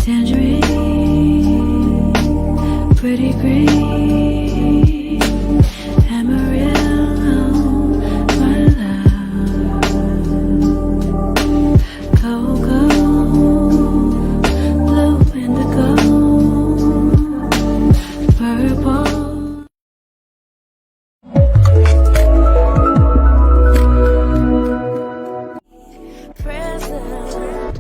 Tangerine, pretty green, Amarillo, my love. Cocoa, blue indigo, purple. Present,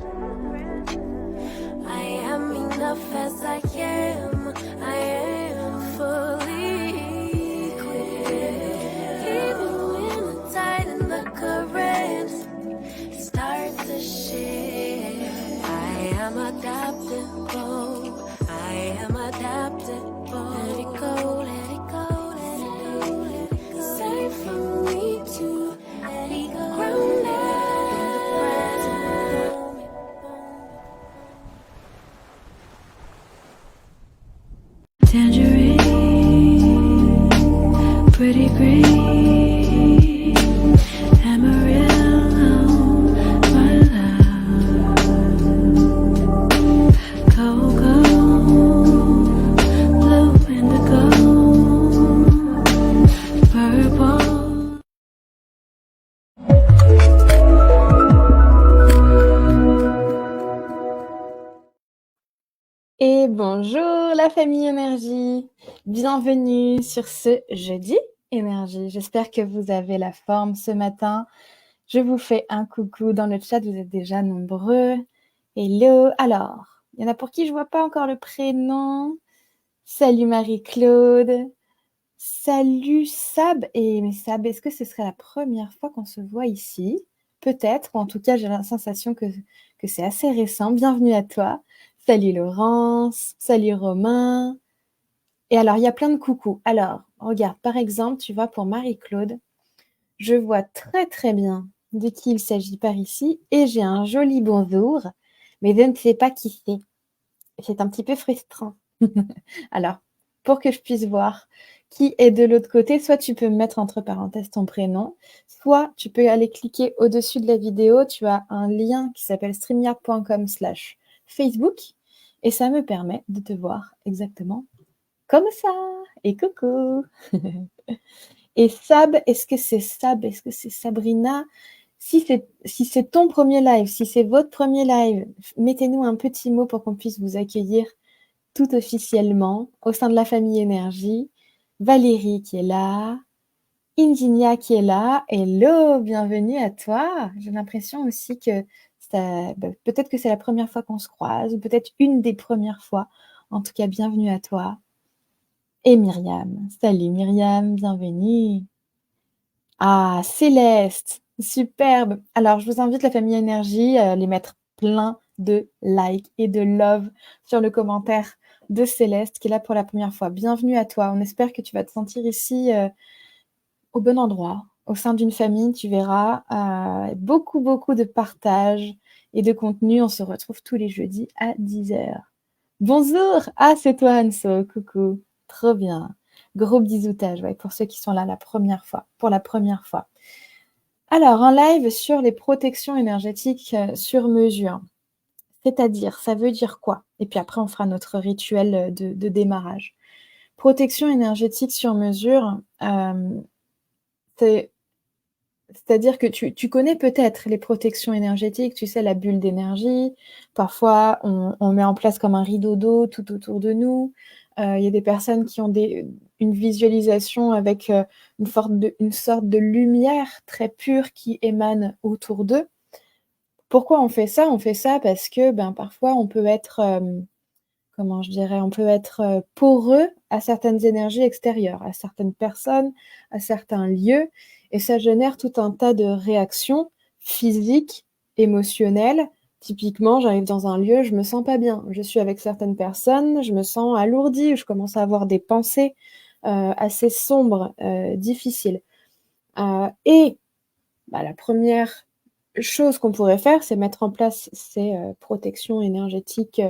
I am enough as I am. I am fully equipped. Even when the tide and the current start to shift, I am adaptable. I am adaptable. Let it go, let it go, let it go, let it go. Safe for me to let it go. Grounded. Tangerine, pretty green, Amarillo, my love. Cocoa, blue indigo, purple. Et bonjour la famille énergie, bienvenue sur ce jeudi énergie. J'espère que vous avez la forme ce matin. Je vous fais un coucou dans le chat, vous êtes déjà nombreux. Hello, alors, il y en a pour qui je vois pas encore le prénom. Salut Marie-Claude, salut Sab. Mais Sab, est-ce que ce serait la première fois qu'on se voit ici? Peut-être, ou en tout cas j'ai la sensation que c'est assez récent. Bienvenue à toi. Salut Laurence, salut Romain. Et alors, il y a plein de coucous. Alors, regarde, par exemple, tu vois, pour Marie-Claude, je vois très très bien de qui il s'agit par ici et j'ai un joli bonjour, mais je ne sais pas qui c'est. C'est un petit peu frustrant. Alors, pour que je puisse voir qui est de l'autre côté, soit tu peux me mettre entre parenthèses ton prénom, soit tu peux aller cliquer au-dessus de la vidéo. Tu as un lien qui s'appelle streamyard.com/Facebook et ça me permet de te voir exactement comme ça. Et coucou. Et Sab, est-ce que c'est Sab? Est-ce que c'est Sabrina? Si c'est ton premier live, si c'est votre premier live, mettez-nous un petit mot pour qu'on puisse vous accueillir tout officiellement au sein de la famille Énergie. Valérie qui est là, Indignia qui est là. Hello, bienvenue à toi. J'ai l'impression aussi que peut-être que c'est la première fois qu'on se croise, ou peut-être une des premières fois. En tout cas, bienvenue à toi. Et Myriam. Salut Myriam, bienvenue. Ah, Céleste, superbe. Alors, je vous invite, la famille Énergie, à les mettre plein de likes et de love sur le commentaire de Céleste qui est là pour la première fois. Bienvenue à toi. On espère que tu vas te sentir ici au bon endroit, au sein d'une famille. Tu verras beaucoup, beaucoup de partage et de contenu. On se retrouve tous les jeudis à 10h. Bonjour! Ah, c'est toi, Anso. Coucou. Trop bien. Gros bisoutage, ouais, pour ceux qui sont là pour la première fois. Alors, un live sur les protections énergétiques sur mesure. C'est-à-dire, ça veut dire quoi? Et puis après, on fera notre rituel de démarrage. Protection énergétique sur mesure, c'est-à-dire que tu connais peut-être les protections énergétiques, tu sais, la bulle d'énergie. Parfois, on met en place comme un rideau d'eau tout autour de nous. Il y a des personnes qui ont une visualisation avec une sorte de lumière très pure qui émane autour d'eux. Pourquoi on fait ça? On fait ça parce que parfois, on peut être, comment je dirais, on peut être poreux à certaines énergies extérieures, à certaines personnes, à certains lieux, et ça génère tout un tas de réactions physiques, émotionnelles. Typiquement, j'arrive dans un lieu, je me sens pas bien. Je suis avec certaines personnes, je me sens alourdie, je commence à avoir des pensées assez sombres, difficiles. Et la première chose qu'on pourrait faire, c'est mettre en place ces protections énergétiques,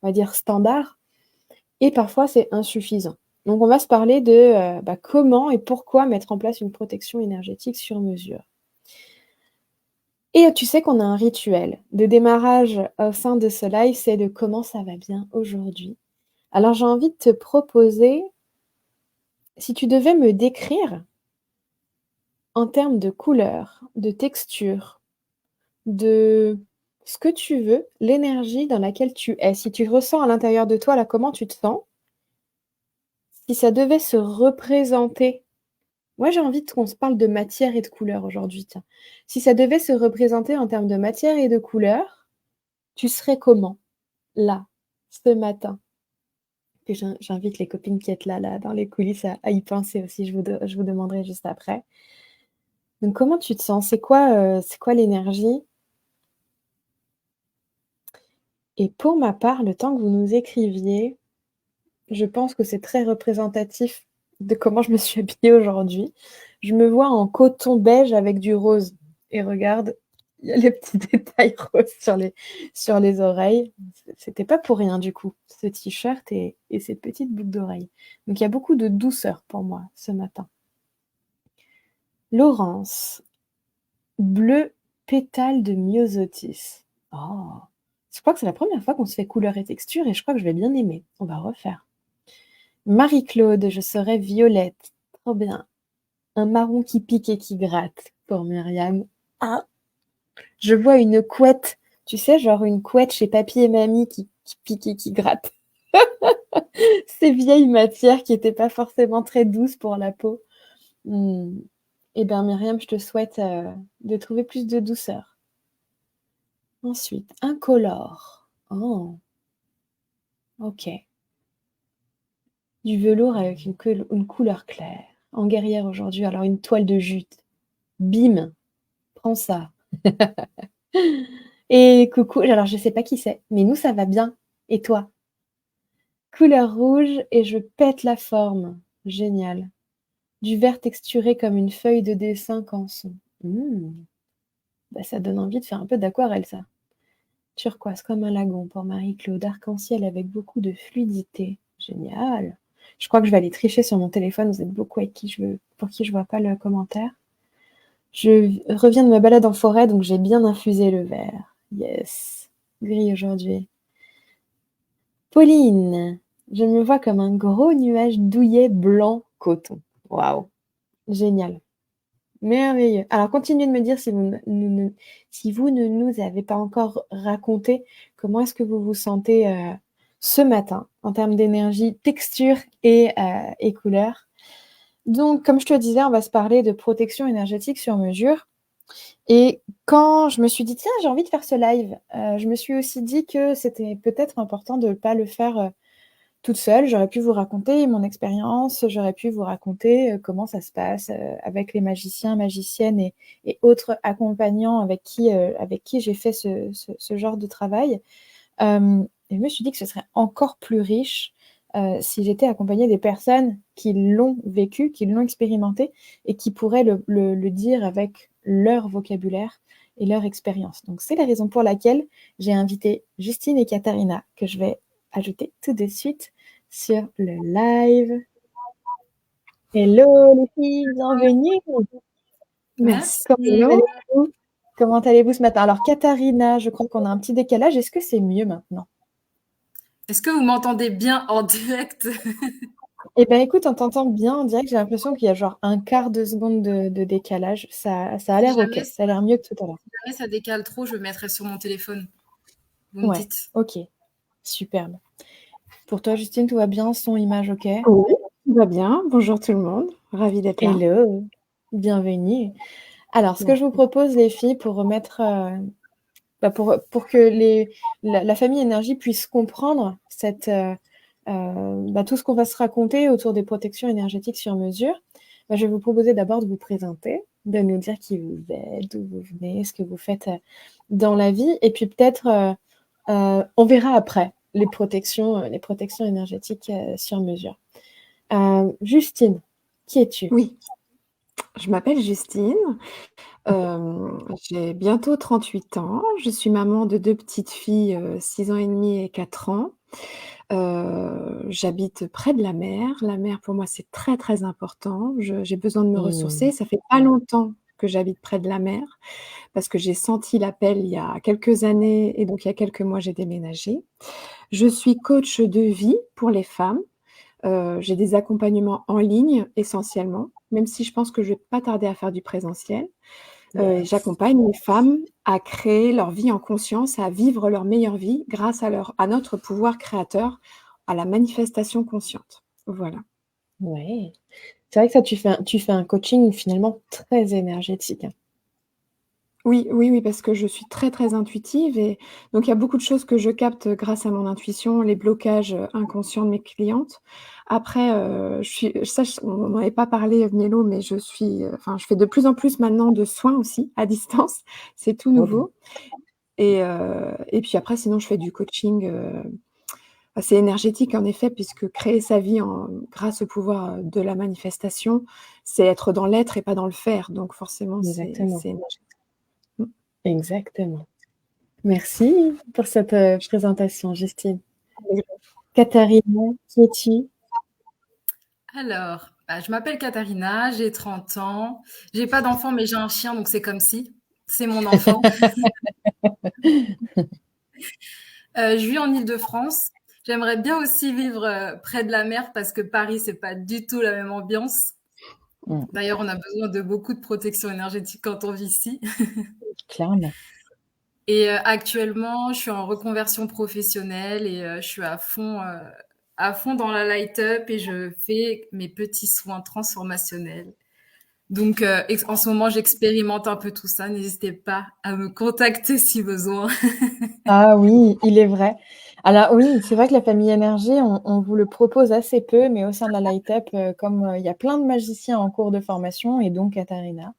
on va dire standards. Et parfois, c'est insuffisant. Donc, on va se parler de comment et pourquoi mettre en place une protection énergétique sur mesure. Et tu sais qu'on a un rituel de démarrage au sein de ce live, c'est de comment ça va bien aujourd'hui. Alors j'ai envie de te proposer, si tu devais me décrire en termes de couleur, de texture, de ce que tu veux, l'énergie dans laquelle tu es. Si tu ressens à l'intérieur de toi, là, comment tu te sens? Si ça devait se représenter, moi j'ai envie qu'on se parle de matière et de couleur aujourd'hui, tiens. Si ça devait se représenter en termes de matière et de couleur, tu serais comment, là, ce matin? Et j'invite les copines qui êtes là, dans les coulisses à y penser aussi, je vous demanderai juste après. Donc comment tu te sens? C'est quoi l'énergie? Et pour ma part, le temps que vous nous écriviez, je pense que c'est très représentatif de comment je me suis habillée aujourd'hui. Je me vois en coton beige avec du rose. Et regarde, il y a les petits détails roses sur les oreilles. C'était pas pour rien du coup, ce t-shirt et ces petites boucles d'oreilles. Donc il y a beaucoup de douceur pour moi ce matin. Laurence, bleu pétale de myosotis. Oh, je crois que c'est la première fois qu'on se fait couleur et texture et je crois que je vais bien aimer. On va refaire. Marie-Claude, je serais violette. Trop bien. Un marron qui pique et qui gratte pour Myriam. Ah, je vois une couette. Tu sais, genre une couette chez papy et mamie qui pique et qui gratte. Ces vieilles matières qui n'étaient pas forcément très douces pour la peau. Eh bien, Myriam, je te souhaite de trouver plus de douceur. Ensuite, incolore. Oh, ok. Du velours avec une couleur claire. En guerrière aujourd'hui, alors une toile de jute. Bim, prends ça. Et coucou, alors je sais pas qui c'est, mais nous ça va bien. Et toi? Couleur rouge et je pète la forme. Génial. Du vert texturé comme une feuille de dessin canson. Bah, ça donne envie de faire un peu d'aquarelle, ça. Turquoise comme un lagon pour Marie-Claude. Arc-en-ciel avec beaucoup de fluidité. Génial. Je crois que je vais aller tricher sur mon téléphone. Vous êtes beaucoup pour qui je vois pas le commentaire. Je reviens de ma balade en forêt, donc j'ai bien infusé le vert. Yes. Gris aujourd'hui. Pauline, je me vois comme un gros nuage douillet blanc coton. Waouh. Génial. Merveilleux. Alors, continuez de me dire si vous ne nous avez pas encore raconté comment est-ce que vous vous sentez ce matin en termes d'énergie, texture et couleur. Donc, comme je te disais, on va se parler de protection énergétique sur mesure. Et quand je me suis dit, tiens, j'ai envie de faire ce live, je me suis aussi dit que c'était peut-être important de ne pas le faire toute seule. J'aurais pu vous raconter mon expérience, j'aurais pu vous raconter comment ça se passe avec les magiciens, magiciennes et autres accompagnants avec qui j'ai fait ce genre de travail. Et je me suis dit que ce serait encore plus riche si j'étais accompagnée des personnes qui l'ont vécu, qui l'ont expérimenté et qui pourraient le dire avec leur vocabulaire et leur expérience. Donc, c'est la raison pour laquelle j'ai invité Justine et Katharina, que je vais ajouter tout de suite sur le live. Hello les filles, bienvenue. Merci. Comment allez-vous ce matin? Alors, Katharina, je crois qu'on a un petit décalage. Est-ce que c'est mieux maintenant? Est-ce que vous m'entendez bien en direct? Eh bien, écoute, on t'entend bien en direct. J'ai l'impression qu'il y a genre un quart de seconde de décalage. Ça a l'air OK. Ça a l'air mieux que tout à l'heure. Si jamais ça décale trop, je le mettrai sur mon téléphone. Vous me Ouais, dites. OK. Superbe. Pour toi, Justine, tout va bien? Son, image, OK? Oui, tout va bien. Bonjour tout le monde. Ravie d'être là. Hello, bienvenue. Alors, ce que je vous propose, les filles, pour remettre, pour que la famille énergie puisse comprendre tout ce qu'on va se raconter autour des protections énergétiques sur mesure, je vais vous proposer d'abord de vous présenter, de nous dire qui vous êtes, d'où vous venez, ce que vous faites dans la vie, et puis peut-être on verra après les protections énergétiques sur mesure. Justine, qui es-tu? Oui, je m'appelle Justine. J'ai bientôt 38 ans. Je suis maman de 2 petites filles, 6 ans et demi et 4 ans. J'habite près de la mer. La mer, pour moi, c'est très, très important. J'ai besoin de me ressourcer. Ça fait pas longtemps que j'habite près de la mer, parce que j'ai senti l'appel il y a quelques années et donc il y a quelques mois, j'ai déménagé. Je suis coach de vie pour les femmes. J'ai des accompagnements en ligne essentiellement, même si je pense que je vais pas tarder à faire du présentiel. Et Yes. j'accompagne les femmes à créer leur vie en conscience, à vivre leur meilleure vie grâce à notre pouvoir créateur, à la manifestation consciente. Voilà. Ouais. C'est vrai que ça, tu fais un coaching finalement très énergétique, hein. Oui, oui, oui, parce que je suis très, très intuitive et donc il y a beaucoup de choses que je capte grâce à mon intuition, les blocages, inconscients de mes clientes. Après, je suis ça ch on n'en avait pas parlé, Mielo, mais enfin, je fais de plus en plus maintenant de soins aussi à distance. C'est tout Trop bien. nouveau et puis après sinon je fais du coaching, assez énergétique en effet puisque créer sa vie grâce au pouvoir, de la manifestation, c'est être dans l'être et pas dans le faire donc forcément Exactement. c'est énergétique. Mmh. Exactement. Merci pour cette, présentation, Justine. Katharina, qui es-tu? Alors, bah, je m'appelle Katharina, j'ai 30 ans. J'ai pas d'enfant, mais j'ai un chien, donc c'est comme si. C'est mon enfant. Je vis en Île-de-France. J'aimerais bien aussi vivre près de la mer parce que Paris, c'est pas du tout la même ambiance. Mmh, D'ailleurs, on a besoin de beaucoup de protection énergétique quand on vit ici. clairement. Et actuellement, je suis en reconversion professionnelle et je suis à fond dans la light up et je fais mes petits soins transformationnels. Donc, en ce moment, j'expérimente un peu tout ça. N'hésitez pas à me contacter si besoin. Ah oui, il est vrai. Alors oui, c'est vrai que la famille énergie, on vous le propose assez peu, mais au sein de la Light Up, comme, il y a plein de magiciens en cours de formation et donc Katharina,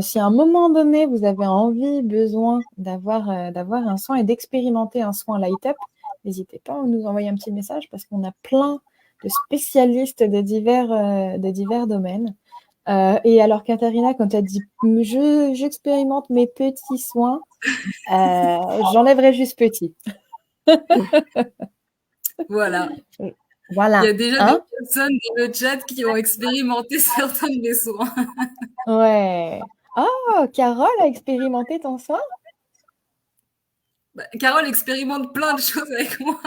si à un moment donné, vous avez envie, besoin d'avoir un soin et d'expérimenter un soin Light Up, n'hésitez pas à nous envoyer un petit message parce qu'on a plein de spécialistes de divers domaines. Et alors Katharina, quand tu as dit: J'expérimente mes petits soins», j'enlèverai juste petit. Voilà. Il y Voilà, a déjà des hein? personnes dans le chat qui ont expérimenté certains de mes soins. Ouais. Oh, Carole a expérimenté ton soin? Bah, Carole expérimente plein de choses avec moi.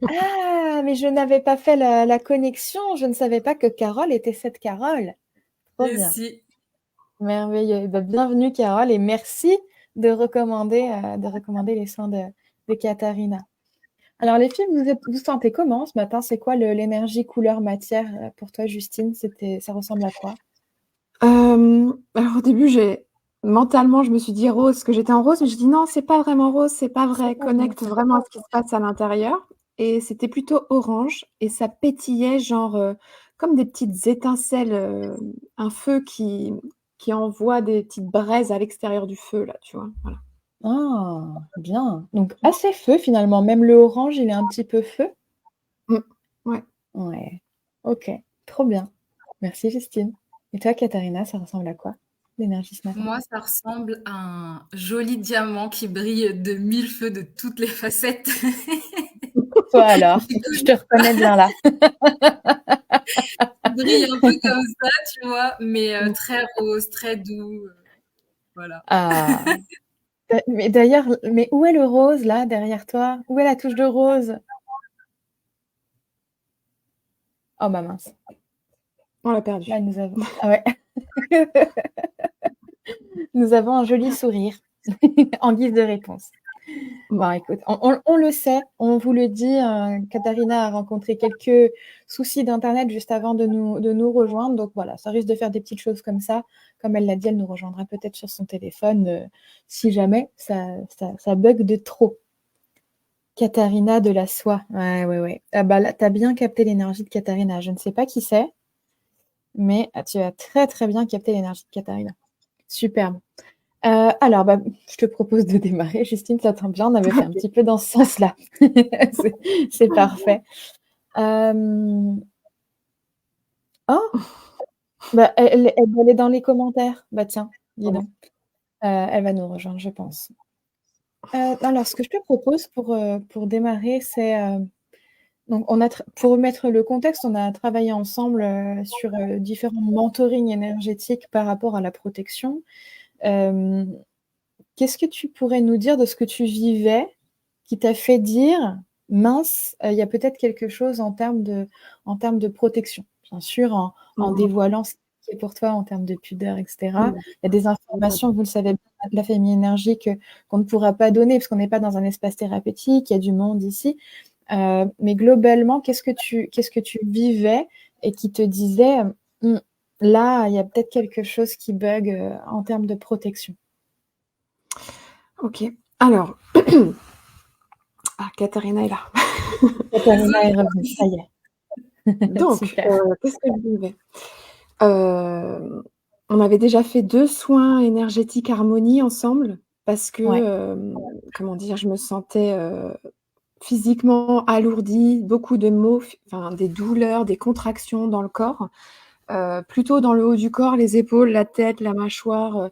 Ah, mais je n'avais pas fait la connexion, je ne savais pas que Carole était cette Carole. Trop Et bien, si. merveilleux. Bah, bienvenue Carole et merci de recommander les soins de Katharina. Alors les filles, vous sentez comment ce matin? C'est quoi l'énergie couleur matière pour toi, Justine? Ça ressemble à quoi? Alors au début, mentalement, je me suis dit rose, que j'étais en rose, mais je dis non, c'est pas vraiment rose, c'est pas C'est vrai. pas vrai. Connecte vraiment à ce qui se passe à l'intérieur. Et c'était plutôt orange et ça pétillait genre comme des petites étincelles, un feu qui envoie des petites braises à l'extérieur du feu là, tu vois. Voilà. Ah, bien. Donc assez feu finalement. Même le orange, il est un petit peu feu. Mm. Ouais. Ouais. Ok. Trop bien. Merci Justine. Et toi, Katharina, ça ressemble à quoi, l'énergie ce matin? Moi, ça ressemble à un joli diamant qui brille de mille feux de toutes les facettes. Toi alors, je te reconnais bien là. Il brille un peu comme ça, tu vois, mais Mm. très rose, très doux. Voilà. Ah. Mais d'ailleurs, mais où est le rose là derrière toi? Où est la touche de rose? Oh bah mince. On l'a Là, perdu. nous avons. Ah ouais. Nous avons un joli sourire en guise de réponse. Bon, écoute, on le sait, on vous le dit, Katharina a rencontré quelques soucis d'internet juste avant de nous rejoindre. Donc voilà, ça risque de faire des petites choses comme ça. Comme elle l'a dit, elle nous rejoindra peut-être sur son téléphone si jamais ça bug de trop. Katharina de la soie. Ouais, ouais, ouais. Ah bah là, tu as bien capté l'énergie de Katharina. Je ne sais pas qui c'est, mais tu as très très bien capté l'énergie de Katharina. Superbe. Alors, bah, je te propose de démarrer. Justine, ça tombe bien, on avait fait un petit peu dans ce sens-là. C'est parfait. Oh, bah, elle est dans les commentaires. Bah tiens, dis donc. Elle va nous rejoindre, je pense. Alors, ce que je te propose pour démarrer, c'est Donc pour remettre le contexte, on a travaillé ensemble, sur, différents mentorings énergétiques par rapport à la protection. Hem, Qu'est-ce que tu pourrais nous dire de ce que tu vivais qui t'a fait dire: «Mince, il y a peut-être quelque chose en termes de protection». Bien sûr, en Mmh. dévoilant ce qui est pour toi en termes de pudeur et cetera. Mmh. Il y a des informations, vous le savez bien, de la famille énergique, qu'on ne pourra pas donner parce qu'on n'est pas dans un espace thérapeutique, il y a du monde ici. Mais globalement, qu'est-ce que tu vivais et qui te disait: «Mmh, là, il y a peut-être quelque chose qui bug, en termes de protection»? OK. Alors Katharina est là. Katharina est revenue, ça y est. Donc, Super. qu'est-ce que je vivais? On avait déjà fait 2 soins énergétiques harmonie ensemble parce que, Ouais. comment dire? Je me sentais, physiquement alourdie, beaucoup de maux, enfin des douleurs, des contractions dans le corps, plutôt dans le haut du corps, les épaules, la tête, la mâchoire,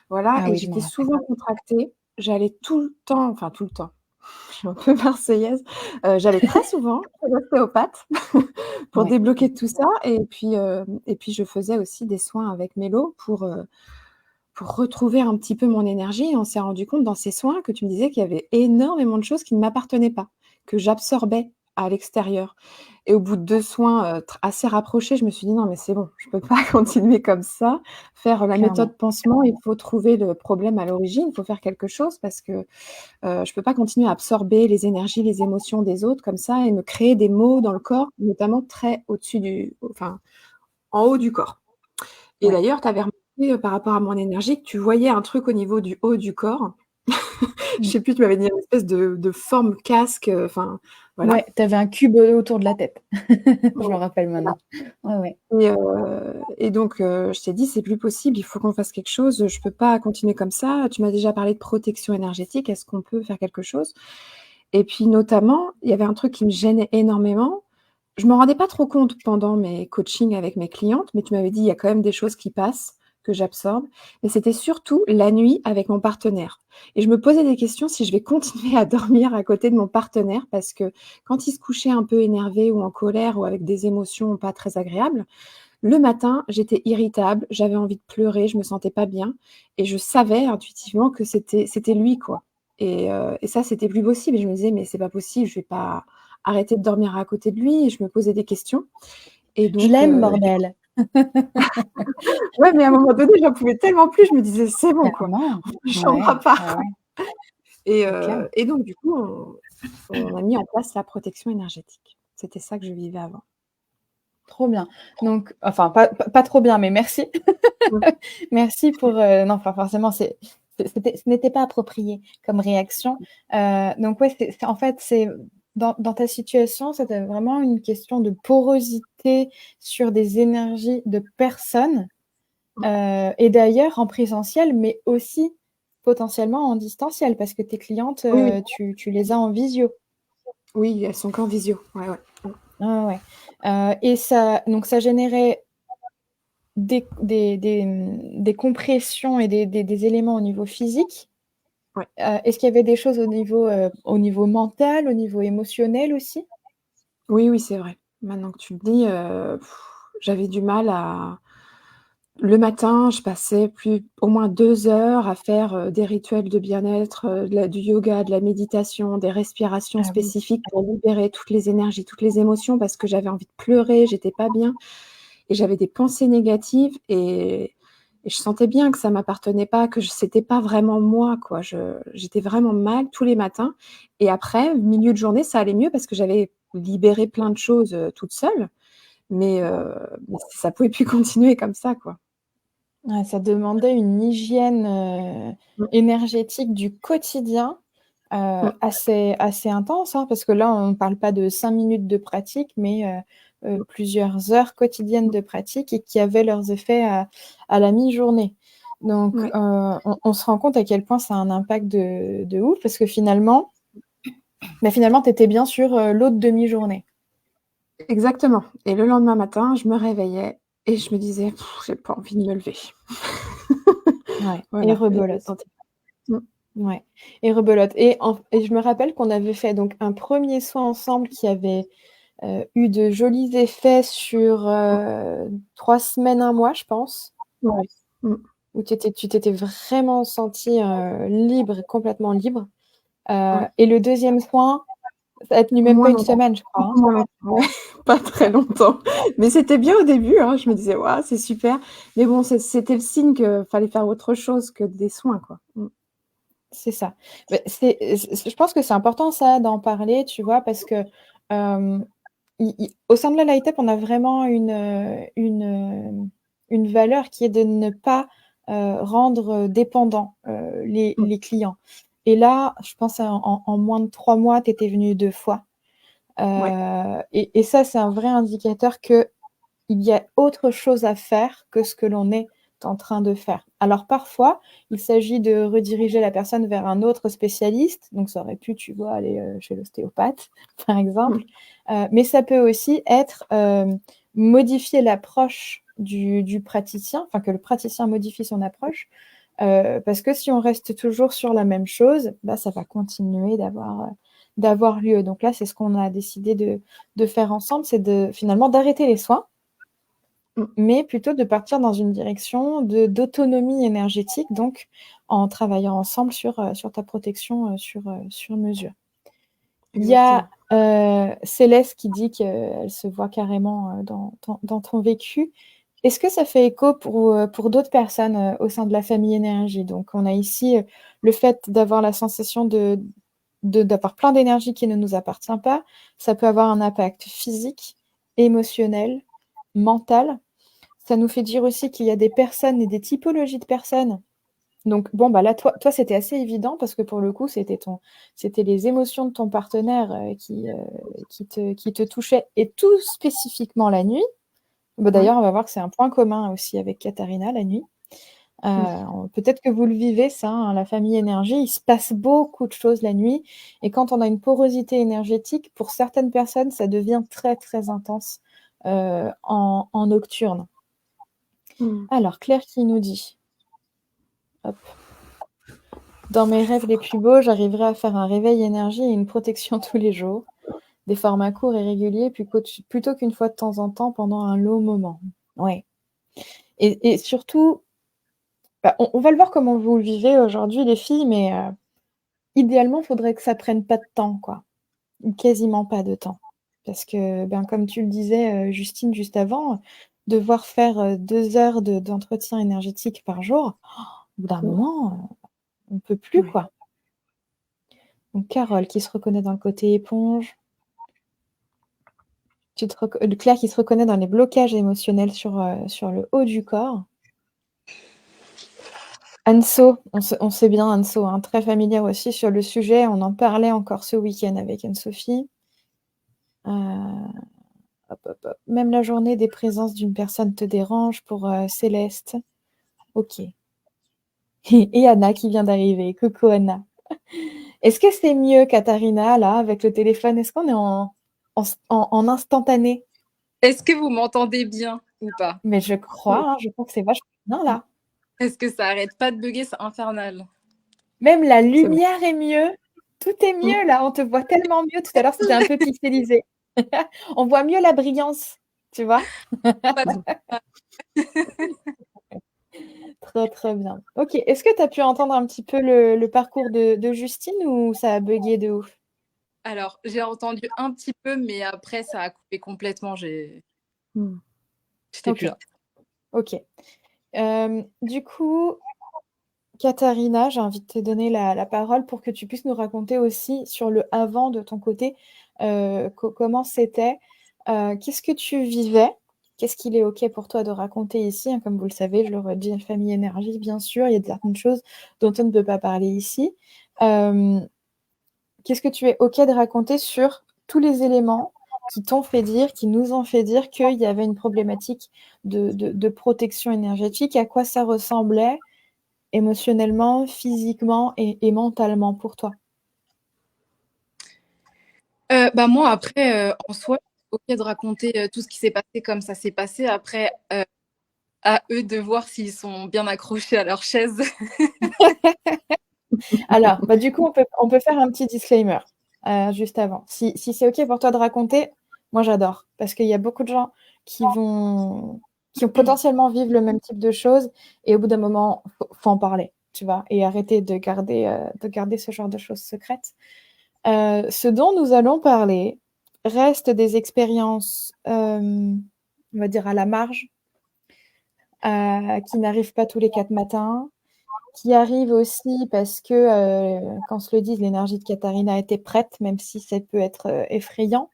voilà, Ah et oui, je m'en j'étais rappelle. souvent contractée. J'allais tout le temps, enfin tout le temps, je suis un peu marseillaise, j'allais très souvent chez l'ostéopathe pour Ouais. débloquer tout ça, et puis je faisais aussi des soins avec Mélo pour retrouver un petit peu mon énergie, et on s'est rendu compte dans ces soins que tu me disais qu'il y avait énormément de choses qui ne m'appartenaient pas, que j'absorbais à l'extérieur, et au bout de 2 soins, tr assez rapprochés, je me suis dit: «Non mais c'est bon, je peux pas continuer comme ça, faire la Clairement. méthode pansement, il faut trouver le problème à l'origine, il faut faire quelque chose parce que, je peux pas continuer à absorber les énergies, les émotions des autres comme ça et me créer des maux dans le corps, notamment très au-dessus enfin, en haut du corps». Et Ouais. d'ailleurs, tu avais remarqué, par rapport à mon énergie, que tu voyais un truc au niveau du haut du corps. Je Mmh. sais plus, tu m'avais dit une espèce de forme casque, enfin, voilà. Ouais, tu avais un cube, autour de la tête. Je Ouais, me rappelle voilà. maintenant. Ouais, ouais. Et donc, je t'ai dit: «C'est plus possible, il faut qu'on fasse quelque chose, je peux pas continuer comme ça. Tu m'as déjà parlé de protection énergétique, est-ce qu'on peut faire quelque chose?» Et puis notamment, il y avait un truc qui me gênait énormément. Je m'en rendais pas trop compte pendant mes coachings avec mes clientes, mais tu m'avais dit: «Il y a quand même des choses qui passent, que j'absorbe», mais c'était surtout la nuit avec mon partenaire, et je me posais des questions si je vais continuer à dormir à côté de mon partenaire parce que quand il se couchait un peu énervé ou en colère ou avec des émotions pas très agréables, le matin, j'étais irritable, j'avais envie de pleurer, je me sentais pas bien, et je savais intuitivement que c'était lui, quoi, et ça, c'était plus possible, et je me disais: «Mais c'est pas possible, je vais pas arrêter de dormir à côté de lui», et je me posais des questions, et Je donc l'aime, bordel! ouais, mais à un moment donné, j'en pouvais tellement plus, je me disais: «C'est bon, quoi, Clairement. on ne changera Ouais, pas». ouais, ouais, et c'est clair. heu et donc du coup, on a mis en place la protection énergétique. C'était ça que je vivais avant. Trop bien. Donc enfin, pas trop bien, mais merci. Mmh. Merci pour, non, enfin, forcément, ce n'était pas approprié comme réaction. Donc ouais, c'est en fait, c'est dans ta situation, c'était vraiment une question de porosité sur des énergies de personnes, et d'ailleurs en présentiel, mais aussi potentiellement en distanciel parce que tes clientes, Oui, oui. tu les as en visio? Oui, elles sont qu'en visio. Ouais, ouais. Mmh. Ouais, ouais, ouais. Et ça générait des compressions et des éléments au niveau physique. Ouais. Est-ce qu'il y avait des choses au niveau mental, au niveau émotionnel aussi? Oui, oui, c'est vrai. Maintenant que tu le dis, j'avais du mal à le matin, je passais plus au moins 2 heures à faire, des rituels de bien-être, du yoga, de la méditation, des respirations Ah oui. spécifiques pour libérer toutes les énergies, toutes les émotions parce que j'avais envie de pleurer, j'étais pas bien, et j'avais des pensées négatives, et je sentais bien que ça m'appartenait pas, que c'était pas vraiment moi, quoi. J'étais vraiment mal tous les matins, et après, milieu de journée, ça allait mieux parce que j'avais libéré plein de choses, toute seule, mais ça pouvait plus continuer comme ça, quoi. Ouais, ça demandait une hygiène, Mmh, énergétique du quotidien, mmh, assez intense, hein, parce que là, on ne parle pas de 5 minutes de pratique, mais plusieurs heures quotidiennes de pratique et qui avaient leurs effets à la mi-journée. Donc ouais, on se rend compte à quel point ça a un impact de ouf parce que finalement, tu étais bien sur, l'autre demi-journée. exactement, et le lendemain matin, je me réveillais et je me disais: «J'ai pas envie de me lever». Ouais, et Voilà, et je me rebelote. sentais mmh, Ouais, et rebelote et je me rappelle qu'on avait fait donc un premier soin ensemble qui avait eu de jolis effets sur 3 semaines, 1 mois, je pense, Ouais. Mmh. où tu t'étais vraiment sentie libre, complètement libre. Ouais. Et le deuxième soin, ça a tenu même Moins pas une longtemps. semaine, je crois. Beaucoup moins longtemps, ouais, pas très longtemps. Mais c'était bien au début, hein, je me disais: «Waouh, c'est super». Mais bon, c'était le signe qu'il fallait faire autre chose que des soins, quoi. C'est ça. Mais je pense que c'est important ça d'en parler, tu vois? Parce que, au sein de la Light Up, on a vraiment une valeur qui est de ne pas, rendre dépendants, les clients. Et là, je pense en moins de 3 mois, tu étais venue 2 fois. Ouais. Et ça, c'est un vrai indicateur qu'il y a autre chose à faire que ce que l'on est en train de faire. Alors parfois, il s'agit de rediriger la personne vers un autre spécialiste, donc ça aurait pu, tu vois, aller chez l'ostéopathe, par exemple. Mais ça peut aussi être modifier l'approche du praticien, enfin que le praticien modifie son approche, parce que si on reste toujours sur la même chose, bah, ça va continuer d'avoir lieu. Donc là, c'est ce qu'on a décidé de faire ensemble, c'est finalement d'arrêter les soins, mais plutôt de partir dans une direction d'autonomie énergétique, donc en travaillant ensemble sur ta protection sur mesure. Il y a Céleste qui dit qu'elle se voit carrément dans ton vécu. Est-ce que ça fait écho pour d'autres personnes au sein de la famille énergie? Donc, on a ici le fait d'avoir la sensation d'avoir plein d'énergie qui ne nous appartient pas. Ça peut avoir un impact physique, émotionnel, mental. Ça nous fait dire aussi qu'il y a des personnes et des typologies de personnes. Donc, bon, bah là, toi c'était assez évident parce que pour le coup, c'était les émotions de ton partenaire qui te touchaient, et tout spécifiquement la nuit. Bah, d'ailleurs, on va voir que c'est un point commun aussi avec Katharina, la nuit. Peut-être que vous le vivez, ça, hein, la famille énergie, il se passe beaucoup de choses la nuit. Et quand on a une porosité énergétique, pour certaines personnes, ça devient très, très intense en nocturne. Alors, Claire qui nous dit, hop, dans mes rêves les plus beaux, j'arriverai à faire un réveil énergie et une protection tous les jours, des formats courts et réguliers, plutôt qu'une fois de temps en temps pendant un long moment. Ouais. Et surtout, bah, on va le voir comment vous le vivez aujourd'hui, les filles, mais idéalement, il faudrait que ça prenne pas de temps, quoi. Quasiment pas de temps. Parce que, ben, comme tu le disais, Justine, juste avant, devoir faire 2 heures d'entretien énergétique par jour, au bout d'un moment, on ne peut plus, quoi. Donc, Carole qui se reconnaît dans le côté éponge. Claire qui se reconnaît dans les blocages émotionnels sur le haut du corps. Anso, on sait bien Anso, hein, très familière aussi sur le sujet. On en parlait encore ce week-end avec Anne-Sophie. Même la journée des présences d'une personne te dérange pour Céleste. Ok. Et Anna qui vient d'arriver. Coucou Anna. Est-ce que c'est mieux, Katharina, là, avec le téléphone? Est-ce qu'on est en instantané? Est-ce que vous m'entendez bien ou pas? Mais je crois, hein, je crois que c'est vachement bien là. Est-ce que ça arrête pas de bugger? C'est infernal. Même la lumière est mieux. Tout est mieux là. On te voit tellement mieux. Tout à l'heure, c'était un peu pixelisé. On voit mieux la brillance, tu vois. Très, très bien. Ok. Est-ce que tu as pu entendre un petit peu le parcours de Justine ou ça a bugué de ouf? Alors, j'ai entendu un petit peu, mais après, ça a coupé complètement. J'étais plus là. Ok. Du coup, Katharina, j'ai envie de te donner la parole pour que tu puisses nous raconter aussi sur le avant de ton côté, comment c'était, qu'est-ce que tu vivais, qu'est-ce qu'il est OK pour toi de raconter ici, hein, comme vous le savez, je le redis, famille énergie, bien sûr, il y a certaines choses dont on ne peut pas parler ici. Qu'est-ce que tu es OK de raconter sur tous les éléments qui t'ont fait dire, qui nous ont fait dire qu'il y avait une problématique de protection énergétique, à quoi ça ressemblait émotionnellement, physiquement et mentalement pour toi? Moi, après, en soi, OK de raconter tout ce qui s'est passé comme ça s'est passé. Après, à eux de voir s'ils sont bien accrochés à leur chaise. Alors, du coup, on peut faire un petit disclaimer juste avant. Si c'est OK pour toi de raconter, Moi, j'adore parce qu'il y a beaucoup de gens qui vont potentiellement vivre le même type de choses et au bout d'un moment, faut en parler, tu vois, et arrêter de garder ce genre de choses secrètes. Ce dont nous allons parler reste des expériences, on va dire à la marge, qui n'arrivent pas tous les 4 matins, qui arrivent aussi parce que, qu'on se le dise, l'énergie de Katharina était prête, même si ça peut être effrayant.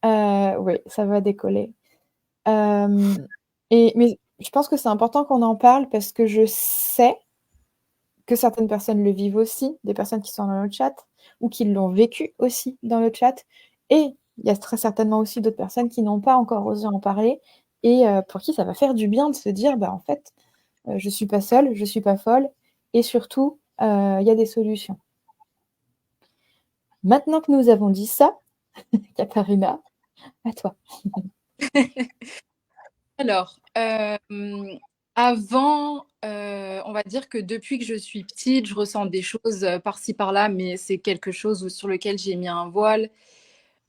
Oui, ça va décoller. Mais je pense que c'est important qu'on en parle parce que je sais que certaines personnes le vivent aussi, des personnes qui sont dans le chat ou qui l'ont vécu aussi dans le chat. Et il y a très certainement aussi d'autres personnes qui n'ont pas encore osé en parler et pour qui ça va faire du bien de se dire, bah, en fait, je ne suis pas seule, je ne suis pas folle et surtout, il y a des solutions. Maintenant que nous avons dit ça, Katharina, à toi. Alors, avant, on va dire que depuis que je suis petite, je ressens des choses par-ci par-là, mais c'est quelque chose sur lequel j'ai mis un voile.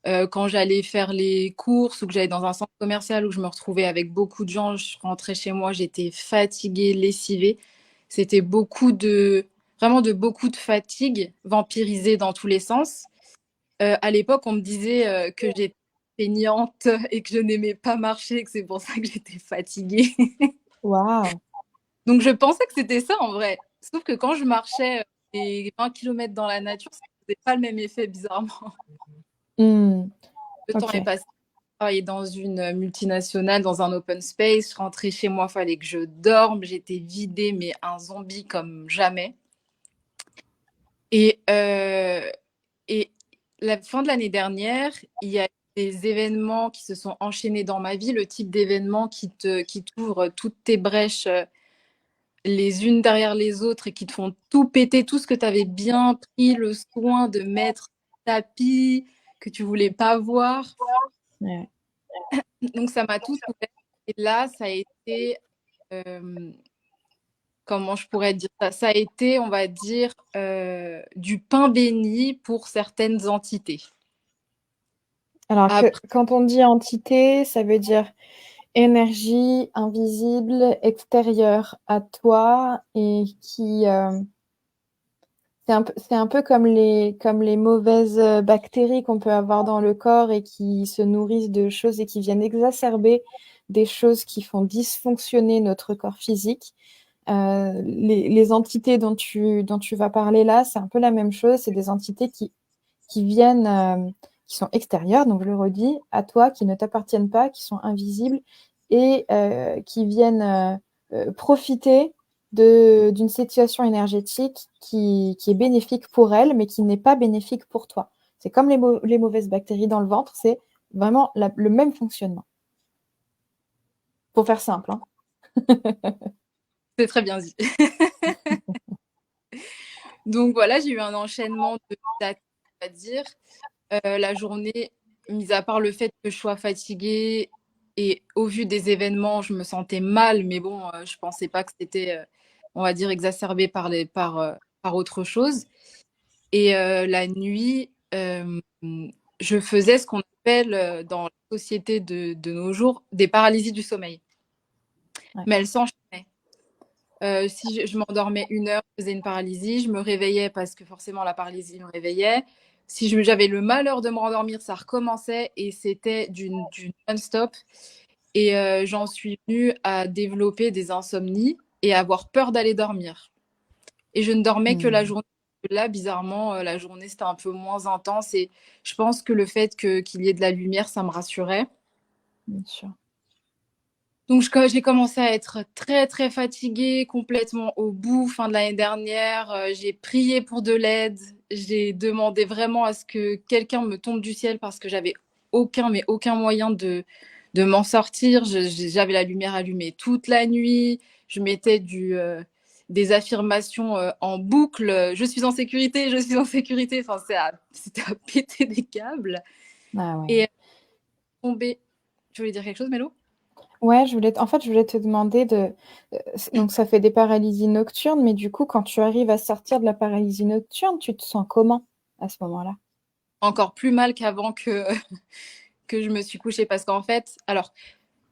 Quand j'allais faire les courses ou que j'allais dans un centre commercial où je me retrouvais avec beaucoup de gens, je rentrais chez moi, j'étais fatiguée, lessivée. C'était vraiment beaucoup de fatigue, vampirisée dans tous les sens. À l'époque, on me disait que j'étais feignante et que je n'aimais pas marcher, que c'est pour ça que j'étais fatiguée. Waouh. Donc, je pensais que c'était ça en vrai. Sauf que quand je marchais les 20 km dans la nature, ça ne faisait pas le même effet, bizarrement. Le temps est passé. Je travaillais dans une multinationale, dans un open space. Je rentrais chez moi, il fallait que je dorme. J'étais vidée, mais un zombie comme jamais. Et la fin de l'année dernière, il y a des événements qui se sont enchaînés dans ma vie, le type d'événements qui t'ouvrent toutes tes brèches les unes derrière les autres et qui te font tout péter, tout ce que tu avais bien pris le soin de mettre tapis, que tu voulais pas voir. Ouais. Donc ça m'a tout ouvert. Et là, ça a été, comment je pourrais dire ça? Ça a été, on va dire, du pain béni pour certaines entités. Alors, quand on dit entité, ça veut dire énergie invisible extérieure à toi et qui c'est un peu comme les mauvaises bactéries qu'on peut avoir dans le corps et qui se nourrissent de choses et qui viennent exacerber des choses qui font dysfonctionner notre corps physique. Les entités dont tu vas parler là, c'est un peu la même chose. C'est des entités qui viennent, qui sont extérieures, donc je le redis, à toi, qui ne t'appartiennent pas, qui sont invisibles et qui viennent profiter d'une situation énergétique qui est bénéfique pour elles, mais qui n'est pas bénéfique pour toi. C'est comme les mauvaises bactéries dans le ventre, c'est vraiment le même fonctionnement. Pour faire simple. Hein. C'est très bien dit. Donc voilà, j'ai eu un enchaînement de dates, on va dire. La journée, mis à part le fait que je sois fatiguée et au vu des événements, je me sentais mal, mais bon, je pensais pas que c'était, on va dire, exacerbé par autre chose. Et la nuit, je faisais ce qu'on appelle dans la société de nos jours des paralysies du sommeil. Ouais. Mais elles s'enchaînaient. Si je m'endormais 1 heure, je faisais une paralysie, je me réveillais parce que forcément la paralysie me réveillait. Si j'avais le malheur de me rendormir, ça recommençait et c'était du non-stop. Et j'en suis venue à développer des insomnies et à avoir peur d'aller dormir. Et je ne dormais que la journée. Là, bizarrement, la journée, c'était un peu moins intense. Et je pense que le fait qu'il y ait de la lumière, ça me rassurait. Bien sûr. Donc, j'ai commencé à être très, très fatiguée, complètement au bout, fin de l'année dernière. J'ai prié pour de l'aide. J'ai demandé vraiment à ce que quelqu'un me tombe du ciel parce que j'avais aucun moyen de m'en sortir. J'avais la lumière allumée toute la nuit. Je mettais des affirmations en boucle. Je suis en sécurité, je suis en sécurité. Enfin, c'était à péter des câbles. Ah ouais. Et tombé. Tu voulais dire quelque chose, Mélo? Ouais, je voulais te demander donc ça fait des paralysies nocturnes, mais du coup, quand tu arrives à sortir de la paralysie nocturne, tu te sens comment à ce moment-là? Encore plus mal qu'avant que que je me suis couchée parce qu'en fait, alors,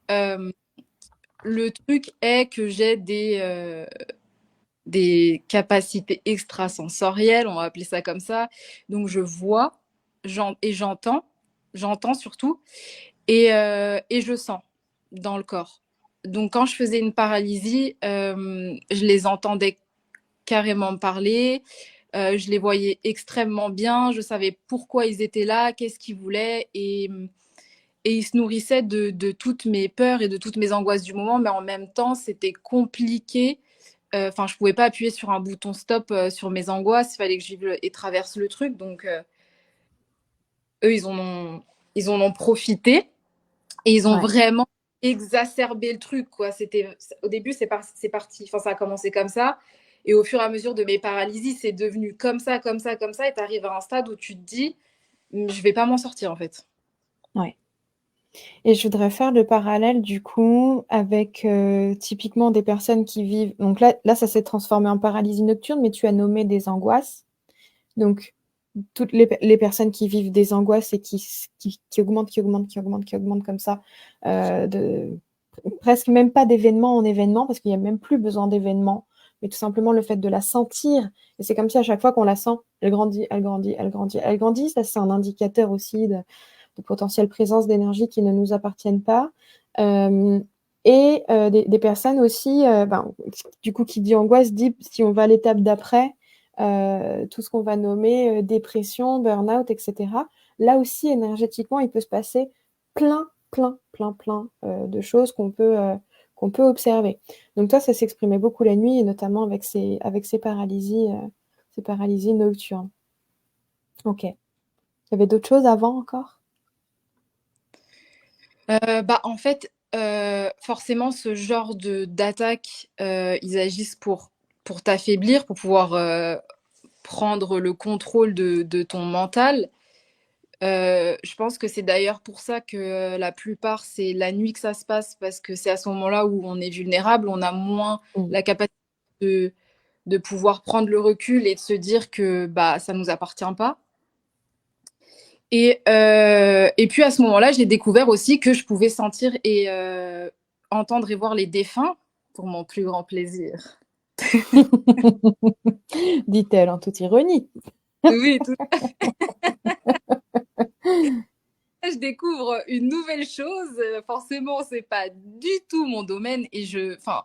le truc est que j'ai des capacités extrasensorielles, on va appeler ça comme ça. Donc, je vois et j'entends surtout, et je sens dans le corps. Donc, quand je faisais une paralysie, je les entendais carrément parler. Je les voyais extrêmement bien. Je savais pourquoi ils étaient là, qu'est-ce qu'ils voulaient. Et ils se nourrissaient de toutes mes peurs et de toutes mes angoisses du moment. Mais en même temps, c'était compliqué. Enfin, je pouvais pas appuyer sur un bouton stop sur mes angoisses. Il fallait que je vive et traverse le truc. Donc, eux, ils en ont profité. Et ils ont Ouais. vraiment exacerbé le truc, quoi. Au début, c'est parti. Enfin, ça a commencé comme ça. Et au fur et à mesure de mes paralysies, c'est devenu comme ça, comme ça, comme ça. Et tu arrives à un stade où tu te dis, je vais pas m'en sortir, en fait. Ouais. Et je voudrais faire le parallèle du coup avec typiquement des personnes qui vivent. Donc là, ça s'est transformé en paralysie nocturne, mais tu as nommé des angoisses. Donc toutes les personnes qui vivent des angoisses et qui augmentent, qui augmentent comme ça, presque même pas d'événement en événement, parce qu'il n'y a même plus besoin d'événements, mais tout simplement le fait de la sentir. Et c'est comme si à chaque fois qu'on la sent, elle grandit, elle grandit, elle grandit, elle grandit. Ça, c'est un indicateur aussi de potentielle présence d'énergie qui ne nous appartiennent pas. Des personnes aussi, du coup, qui dit angoisse, dit si on va à l'étape d'après, tout ce qu'on va nommer dépression, burn-out, etc. Là aussi, énergétiquement, il peut se passer plein de choses qu'on peut observer. Donc toi, ça s'exprimait beaucoup la nuit, et notamment avec ces paralysies nocturnes. Ok. Il y avait d'autres choses avant encore? En fait, forcément, ce genre d'attaque, ils agissent pour t'affaiblir, pour pouvoir prendre le contrôle de ton mental. Je pense que c'est d'ailleurs pour ça que la plupart, c'est la nuit que ça se passe, parce que c'est à ce moment-là où on est vulnérable, on a moins la capacité de pouvoir prendre le recul et de se dire que ça ne nous appartient pas. Et puis à ce moment-là, j'ai découvert aussi que je pouvais sentir et entendre et voir les défunts pour mon plus grand plaisir. Dit-elle en toute ironie. Oui, tout. Je découvre une nouvelle chose. Forcément, c'est pas du tout mon domaine et enfin,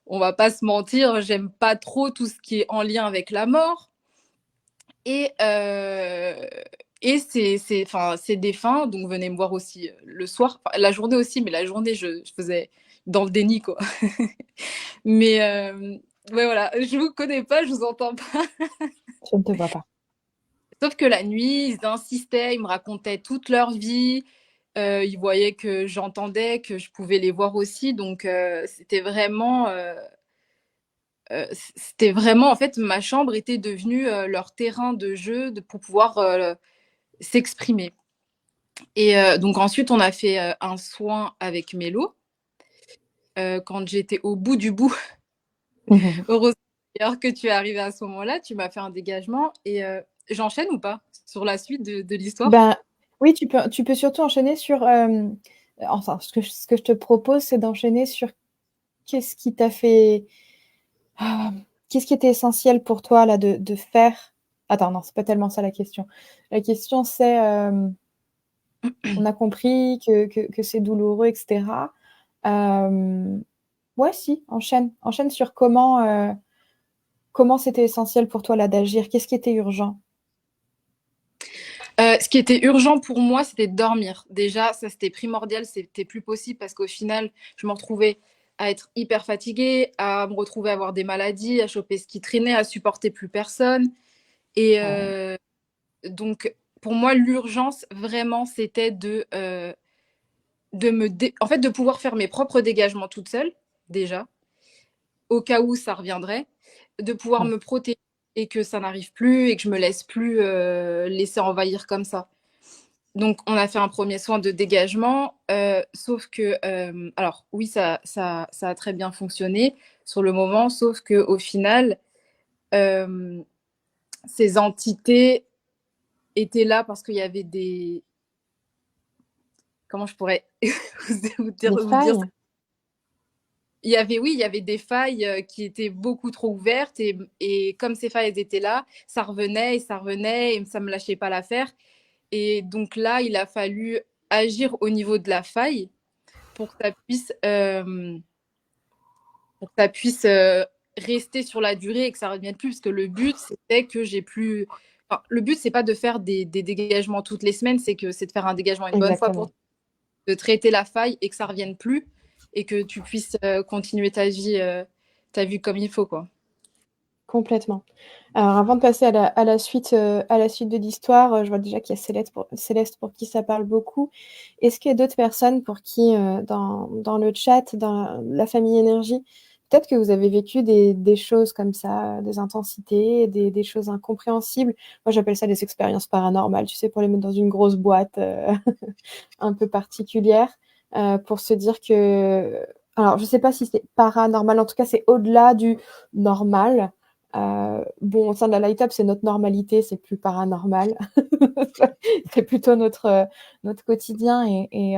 on va pas se mentir, j'aime pas trop tout ce qui est en lien avec la mort. Et c'est défunt, donc venez me voir aussi le soir, enfin, la journée aussi, mais la journée je faisais dans le déni, quoi. Mais ouais, voilà, je vous connais pas, je vous entends pas. Je ne te vois pas. Sauf que la nuit, ils insistaient, ils me racontaient toute leur vie. Ils voyaient que j'entendais, que je pouvais les voir aussi. Donc, c'était vraiment, en fait, ma chambre était devenue leur terrain de jeu pour pouvoir s'exprimer. Et donc, ensuite, on a fait un soin avec Mélo. Quand j'étais au bout du bout, heureusement que tu es arrivé à ce moment-là, tu m'as fait un dégagement. Et j'enchaîne ou pas sur la suite de l'histoire? Ben, oui, tu peux surtout enchaîner sur... enfin, ce que je te propose, c'est d'enchaîner sur qu'est-ce qui t'a fait... qu'est-ce qui était essentiel pour toi là de faire... Attends, non, c'est pas tellement ça la question. La question, c'est... on a compris que c'est douloureux, etc. Ouais, si, enchaîne. Enchaîne sur comment c'était essentiel pour toi là d'agir. Qu'est-ce qui était urgent? Ce qui était urgent pour moi, c'était de dormir. Déjà, ça, c'était primordial. C'était plus possible parce qu'au final, je me retrouvais à être hyper fatiguée, à me retrouver à avoir des maladies, à choper ce qui traînait, à supporter plus personne. Et donc, pour moi, l'urgence, vraiment, c'était en fait, de pouvoir faire mes propres dégagements toute seule, déjà, au cas où ça reviendrait, de pouvoir me protéger et que ça n'arrive plus et que je me laisse plus laisser envahir comme ça. Donc, on a fait un premier soin de dégagement, sauf que, alors oui, ça a très bien fonctionné sur le moment, sauf qu'au final, ces entités étaient là parce qu'il y avait comment je pourrais vous Des dire ça? failles? Il y avait des failles qui étaient beaucoup trop ouvertes et comme ces failles elles étaient là, ça revenait et ça me lâchait pas l'affaire. Et donc là, il a fallu agir au niveau de la faille pour que ça puisse rester sur la durée et que ça revienne plus. Parce que le but, c'était que j'ai plus. Enfin, le but, c'est pas de faire des dégagements toutes les semaines, c'est de faire un dégagement une bonne fois pour Exactement. de traiter la faille et que ça revienne plus et que tu puisses continuer ta vie comme il faut, quoi. Complètement. Alors, avant de passer à la suite de l'histoire, je vois déjà qu'il y a Céleste pour qui ça parle beaucoup. Est-ce qu'il y a d'autres personnes pour qui, dans le chat, dans la famille énergie, peut-être que vous avez vécu des choses comme ça, des intensités, des choses incompréhensibles? Moi, j'appelle ça des expériences paranormales, tu sais, pour les mettre dans une grosse boîte un peu particulière, pour se dire que... Alors, je ne sais pas si c'est paranormal, en tout cas, c'est au-delà du normal. Bon, au sein de la Light Up, c'est notre normalité, c'est plus paranormal. C'est plutôt notre quotidien et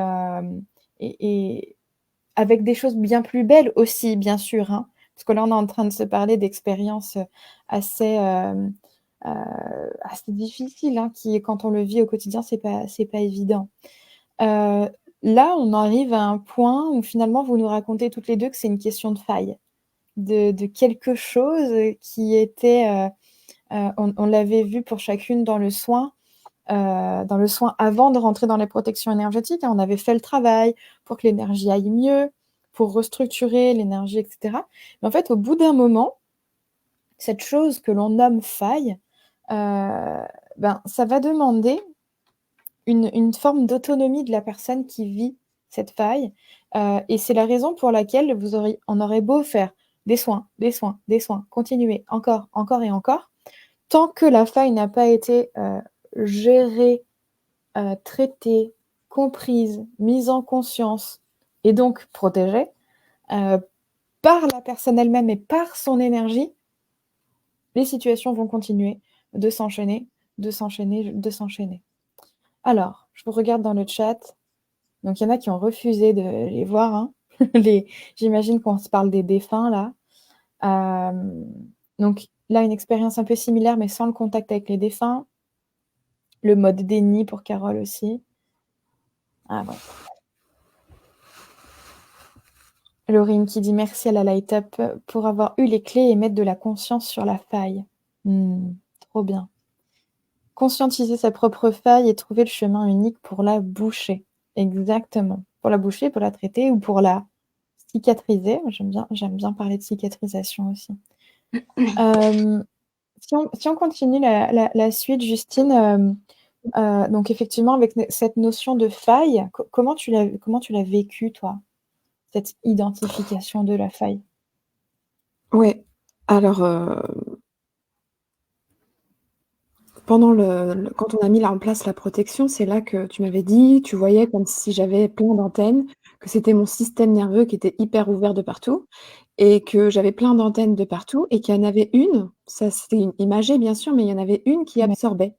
avec des choses bien plus belles aussi, bien sûr, hein. Parce que là, on est en train de se parler d'expériences assez, assez difficiles, hein, qui, quand on le vit au quotidien, c'est pas évident. Là, on arrive à un point où finalement, vous nous racontez toutes les deux que c'est une question de faille. De quelque chose qui était, on l'avait vu pour chacune dans le soin avant de rentrer dans les protections énergétiques, hein, on avait fait le travail pour que l'énergie aille mieux, pour restructurer l'énergie, etc. Mais en fait, au bout d'un moment, cette chose que l'on nomme faille, ça va demander une forme d'autonomie de la personne qui vit cette faille. Et c'est la raison pour laquelle on aurait beau faire des soins, continuer encore et encore, tant que la faille n'a pas été gérée, traitée, comprise, mise en conscience et donc protégée par la personne elle-même et par son énergie, les situations vont continuer de s'enchaîner. Alors, je vous regarde dans le chat. Donc, il y en a qui ont refusé de les voir, hein. J'imagine qu'on se parle des défunts, là. Donc, là, une expérience un peu similaire, mais sans le contact avec les défunts. Le mode déni pour Carole aussi. Ah, ouais. Laurine qui dit merci à la Light Up pour avoir eu les clés et mettre de la conscience sur la faille. Trop bien. Conscientiser sa propre faille et trouver le chemin unique pour la boucher. Exactement. Pour la boucher, pour la traiter ou pour la cicatriser. J'aime bien parler de cicatrisation aussi. Si on continue la suite, Justine, donc effectivement, avec cette notion de faille, comment tu l'as vécu, toi, cette identification de la faille? Ouais. Alors, pendant quand on a mis en place la protection, c'est là que tu m'avais dit, tu voyais comme si j'avais plein d'antennes, que c'était mon système nerveux qui était hyper ouvert de partout et que j'avais plein d'antennes de partout et qu'il y en avait une, ça c'était imagé bien sûr, mais il y en avait une qui Ouais. absorbait.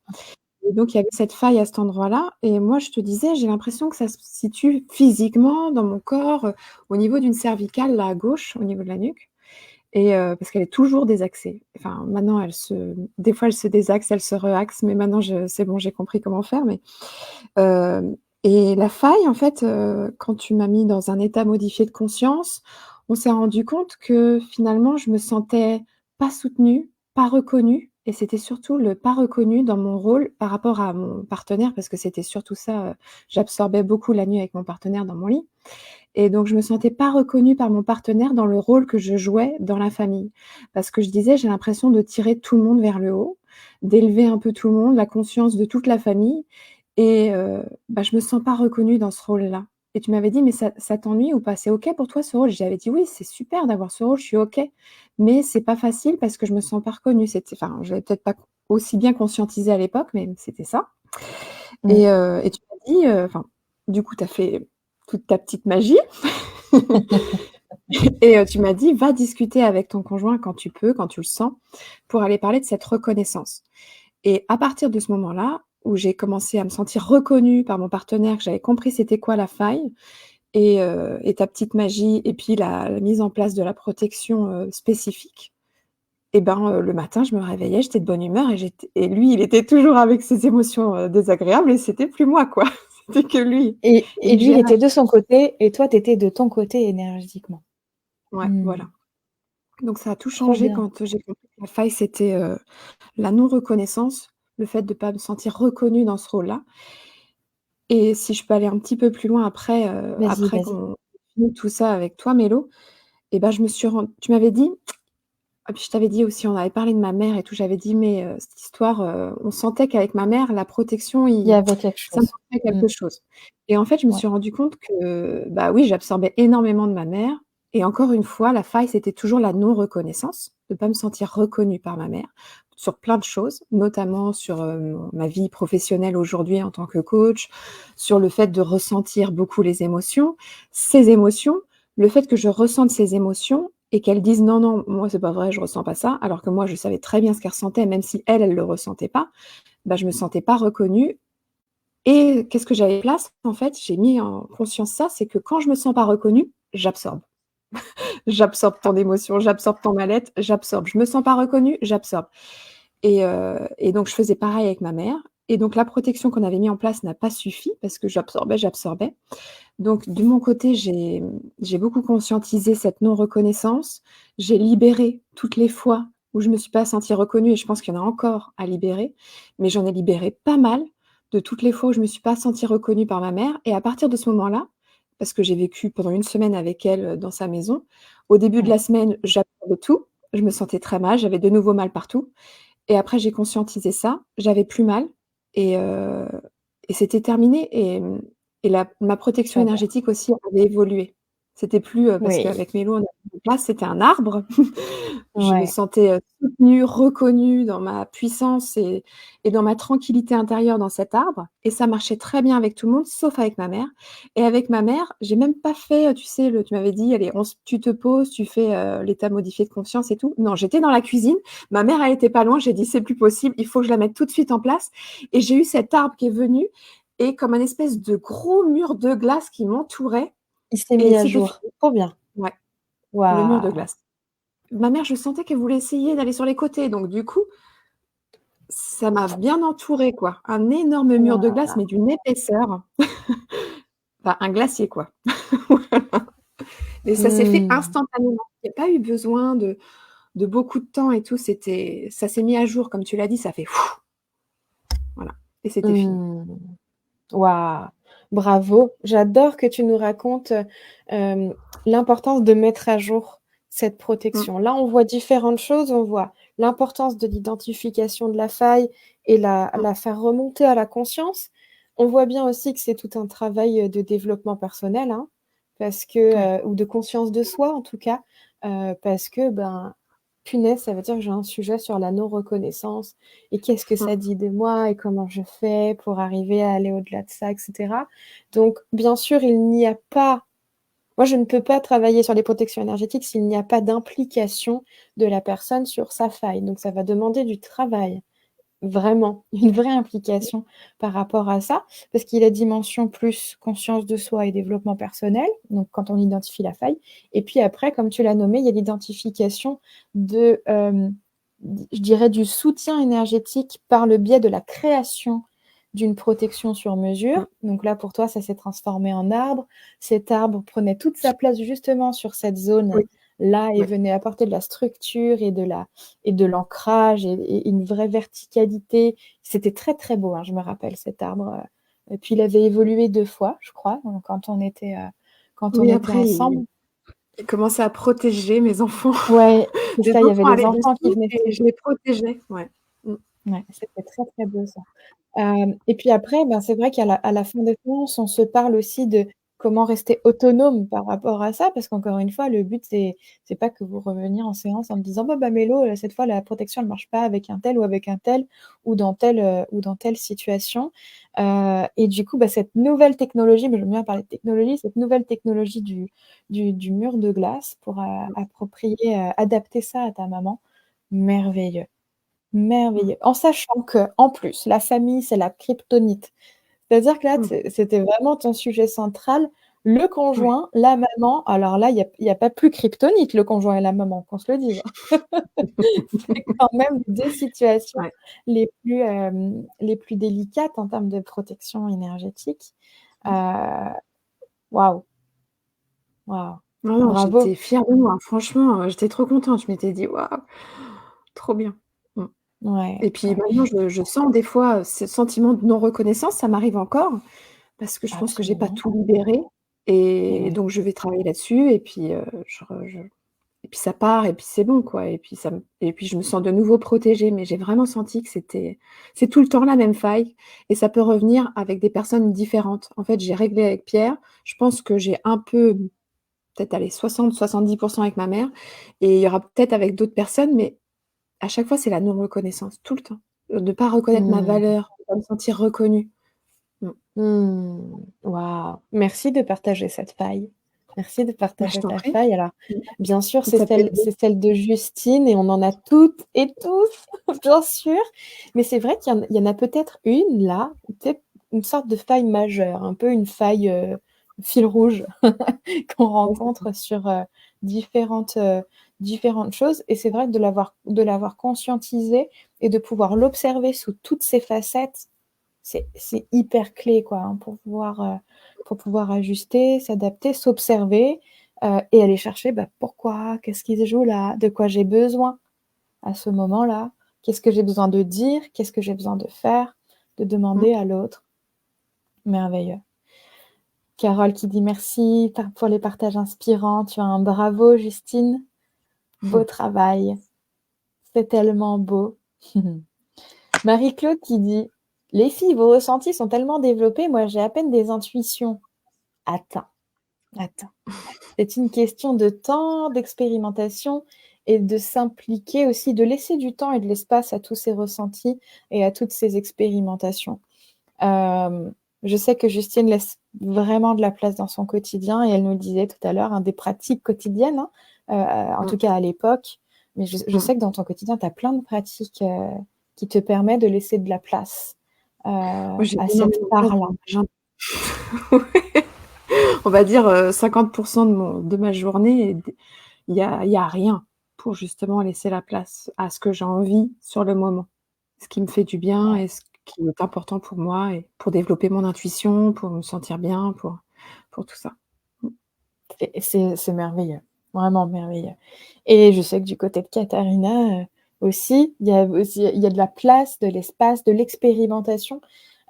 Et donc il y avait cette faille à cet endroit-là et moi je te disais, j'ai l'impression que ça se situe physiquement dans mon corps, au niveau d'une cervicale, là à gauche, au niveau de la nuque. Et parce qu'elle est toujours désaxée. Enfin, maintenant, des fois, elle se désaxe, elle se reaxe, mais maintenant, c'est bon, j'ai compris comment faire. Mais, et la faille, en fait, quand tu m'as mis dans un état modifié de conscience, on s'est rendu compte que finalement, je me sentais pas soutenue, pas reconnue. Et c'était surtout le pas reconnu dans mon rôle par rapport à mon partenaire, parce que c'était surtout ça. J'absorbais beaucoup la nuit avec mon partenaire dans mon lit. Et donc, je me sentais pas reconnue par mon partenaire dans le rôle que je jouais dans la famille. Parce que je disais, j'ai l'impression de tirer tout le monde vers le haut, d'élever un peu tout le monde, la conscience de toute la famille. Et je me sens pas reconnue dans ce rôle-là. Et tu m'avais dit: «Mais ça t'ennuie ou pas? C'est OK pour toi ce rôle?» J'avais dit: «Oui, c'est super d'avoir ce rôle, je suis OK. Mais c'est pas facile parce que je me sens pas reconnue». Je l'avais peut-être pas aussi bien conscientisé à l'époque, mais c'était ça. Et tu m'as dit, du coup, tu as fait toute ta petite magie et tu m'as dit: «Va discuter avec ton conjoint quand tu peux, quand tu le sens, pour aller parler de cette reconnaissance». Et à partir de ce moment-là, où j'ai commencé à me sentir reconnue par mon partenaire, que j'avais compris c'était quoi la faille et ta petite magie et puis la mise en place de la protection, spécifique et ben, le matin, je me réveillais, j'étais de bonne humeur et lui, il était toujours avec ses émotions, désagréables et c'était plus moi, quoi. C'était que lui. Et Il lui, il gérait. était de son côté et toi, tu étais de ton côté énergétiquement. Ouais, voilà. Donc ça a tout Trop changé bien. quand, j'ai compris que la faille, c'était, la non-reconnaissance, le fait de pas me sentir reconnue dans ce rôle-là et si je peux aller un petit peu plus loin après, Vas-y, après vas-y. qu'on finit tout ça avec toi, Mélo et ben, je me suis ren tu m'avais dit et puis je t'avais dit aussi, on avait parlé de ma mère et tout, j'avais dit: «Mais, cette histoire, on sentait qu'avec ma mère, la protection, Il y avait quelque ça chose. m'apportait quelque chose» et en fait, je me Ouais. suis rendu compte que, bah, oui, j'absorbais énormément de ma mère et encore une fois, la faille, c'était toujours la non-reconnaissance, de pas me sentir reconnue par ma mère, sur plein de choses, notamment sur, ma vie professionnelle aujourd'hui en tant que coach, sur le fait de ressentir beaucoup les émotions. Ces émotions, le fait que je ressente ces émotions et qu'elle dise: «Non, non, moi c'est pas vrai, je ressens pas ça», alors que moi je savais très bien ce qu'elle ressentait, même si elle, elle le ressentait pas, bah, je me sentais pas reconnue et qu'est-ce que j'avais place? En fait, j'ai mis en conscience ça, c'est que quand je me sens pas reconnue, j'absorbe. J'absorbe ton émotion, j'absorbe ton mal-être, j'absorbe. Je me sens pas reconnue, j'absorbe et donc je faisais pareil avec ma mère et donc la protection qu'on avait mis en place n'a pas suffi parce que j'absorbais. Donc de mon côté, j'ai beaucoup conscientisé cette non-reconnaissance. J'ai libéré toutes les fois où je me suis pas sentie reconnue et je pense qu'il y en a encore à libérer, mais j'en ai libéré pas mal de toutes les fois où je me suis pas sentie reconnue par ma mère et à partir de ce moment-là, parce que j'ai vécu pendant une semaine avec elle, dans sa maison, au début de Ouais. la semaine, j'absorbais tout, je me sentais très mal, j'avais de nouveau mal partout et après j'ai conscientisé ça, j'avais plus mal et heu et c'était terminé et ma protection Très bien. énergétique aussi avait évolué. C'était plus, parce Oui. qu'avec Mélo, on a mis en place, c'était un arbre. Je me Ouais. sentais, soutenue, reconnue dans ma puissance et dans ma tranquillité intérieure dans cet arbre et ça marchait très bien avec tout le monde, sauf avec ma mère et avec ma mère, j'ai même pas fait, tu sais, tu m'avais dit: «Allez, tu te poses, tu fais, l'état modifié de conscience et tout». Non, j'étais dans la cuisine, ma mère, elle était pas loin, j'ai dit: «C'est plus possible, il faut que je la mette tout de suite en place» et j'ai eu cet arbre qui est venu et comme un espèce de gros mur de glace qui m'entourait Il s'est et mis à c'était jour. fini. Trop bien. Ouais, le mur de Waouh! glace. Ma mère, je sentais qu'elle voulait essayer d'aller sur les côtés, donc du coup, ça m'a bien entourée, quoi. Un énorme mur de glace, Waouh! mais d'une épaisseur, bah, un glacier, quoi. Voilà et ça s'est fait Mmh. instantanément. Il y a pas eu besoin de beaucoup de temps et tout, ça s'est mis à jour, comme tu l'as dit, ça fait voilà et c'était fini. Mmh. Waouh! Bravo. J'adore que tu nous racontes, l'importance de mettre à jour cette Mmh, protection. Là, on voit différentes choses. On voit l'importance de l'identification de la faille et mmh, la faire remonter à la conscience. On voit bien aussi que c'est tout un travail, de développement personnel, hein, parce ouais, que, ou de conscience de soi en tout cas, parce que, ben, punaise, ça veut dire que j'ai un sujet sur la non-reconnaissance et qu'est-ce que mmh, ça dit de moi et comment je fais pour arriver à aller au-delà de ça et cetera. Donc bien sûr, il n'y a pas moi, je ne peux pas travailler sur les protections énergétiques s'il n'y a pas d'implication de la personne sur sa faille. Donc ça va demander du travail. Vraiment, une vraie implication par rapport à ça, parce qu'il y a la dimension plus conscience de soi et développement personnel, donc quand on identifie la faille et puis après, comme tu l'as nommé, il y a l'identification de, je dirais du soutien énergétique par le biais de la création d'une protection sur mmh, mesure. Donc là, pour toi, ça s'est transformé en arbre. Cet arbre prenait toute sa place justement sur cette oui, zone-là et oui. venait apporter de la structure et de l'ancrage et une vraie verticalité. C'était très, très beau, hein, je me rappelle cet arbre, et puis il avait évolué 2 fois, je crois, quand on Oui, était après, il ensemble. il commençait à protéger mes enfants. Ouais, c'est Les ça, il y avait enfants les allaient enfants qui dessous venaient et je les protégeais. Ouais. Mmh, ouais, c'était très, très beau ça. Et puis après, ben, c'est vrai à la fin des séances, on se parle aussi de comment rester autonome par rapport à ça, parce qu'encore une fois, le but, c'est pas que vous reveniez en séance en me disant: «Bon, bah, Mélo, cette fois, la protection, elle marche pas avec un tel ou avec un tel ou dans telle situation». Et du coup, bah, cette nouvelle technologie, mais j'aime bien parler de technologie, cette nouvelle technologie du mur de glace pour, mmh. approprier, adapter ça à ta maman, merveilleux, Merveilleux. En sachant que, en plus, la famille, c'est la kryptonite. C'est-à-dire que là, Mmh. c'était vraiment ton sujet central. Le Ouais. conjoint, la maman, alors là, il y a pas plus kryptonite, le conjoint et la maman, qu'on se le dise. C'est quand même 2 situations Ouais. les plus délicates en termes de protection énergétique. Heu, waouh, waouh, Non, non, bravo. j'étais fière de moi. Franchement, j'étais trop contente. Je m'étais dit: «Waouh, trop bien». Mmh. Ouais, Et puis ouais, maintenant, je sens des fois, ce sentiment de non reconnaissance, ça m'arrive encore, parce que je pense que j'ai pas absolument. tout libéré Et et ouais. donc je vais travailler là-dessus et puis, et puis ça part et puis c'est bon quoi et puis je me sens de nouveau protégée, mais j'ai vraiment senti que c'est tout le temps la même faille et ça peut revenir avec des personnes différentes. En fait, j'ai réglé avec Pierre, je pense que j'ai un peu, peut-être allez 60-70 avec ma mère et il y aura peut-être avec d'autres personnes, mais à chaque fois, c'est la non-reconnaissance, tout le temps. De pas reconnaître ma Mmh. valeur, de pas me sentir reconnue. Mmh. Mmh. Waouh! Merci de partager cette faille. Merci de Bah, je partager t'en ta prie. faille. Alors, Mmh. bien sûr, Si ça peut aider. c'est celle de Justine et on en a toutes et tous, bien sûr. Mais c'est vrai qu'il y en a peut-être une là, peut-être une sorte de faille majeure, un peu une faille, fil rouge qu'on rencontre sur, différentes choses et c'est vrai que de l'avoir conscientisée et de pouvoir l'observer sous toutes ses facettes, c'est hyper clé quoi, hein, pour pouvoir ajuster, s'adapter, s'observer, et aller chercher, bah, pourquoi? Qu'est-ce qui se joue là? De quoi j'ai besoin à ce moment-là? Qu'est-ce que j'ai besoin de dire? Qu'est-ce que j'ai besoin de faire? De Mmh. demander à l'autre. Merveilleux. Carole qui dit: «Merci pour les partages inspirants». Tu as un bravo Justine. Beau travail. C'est tellement beau. Marie-Claude qui dit: «Les filles, vos ressentis sont tellement développés, moi j'ai à peine des intuitions». Attends, attends. C'est une question de temps, d'expérimentation et de s'impliquer aussi, de laisser du temps et de l'espace à tous ces ressentis et à toutes ces expérimentations. Je sais que Justine laisse vraiment de la place dans son quotidien et elle nous le disait tout à l'heure, hein, des pratiques quotidiennes, hein, en Mmh. tout cas à l'époque. Mais je Mmh. sais que dans ton quotidien, tu as plein de pratiques, qui te permettent de laisser de la place, Oui, j'ai à cette énormément de place part-là. dans l'agenda. Ouais. On va dire, 50 de ma journée et d il y a rien pour justement laisser la place à ce que j'ai envie sur le moment. Ce qui me fait du bien et ce qui est important pour moi et pour développer mon intuition, pour me sentir bien, pour tout ça. Mmh. Et c'est merveilleux, vraiment merveilleux. Et je sais que du côté de Katharina, aussi, il y a de la place, de l'espace, de l'expérimentation,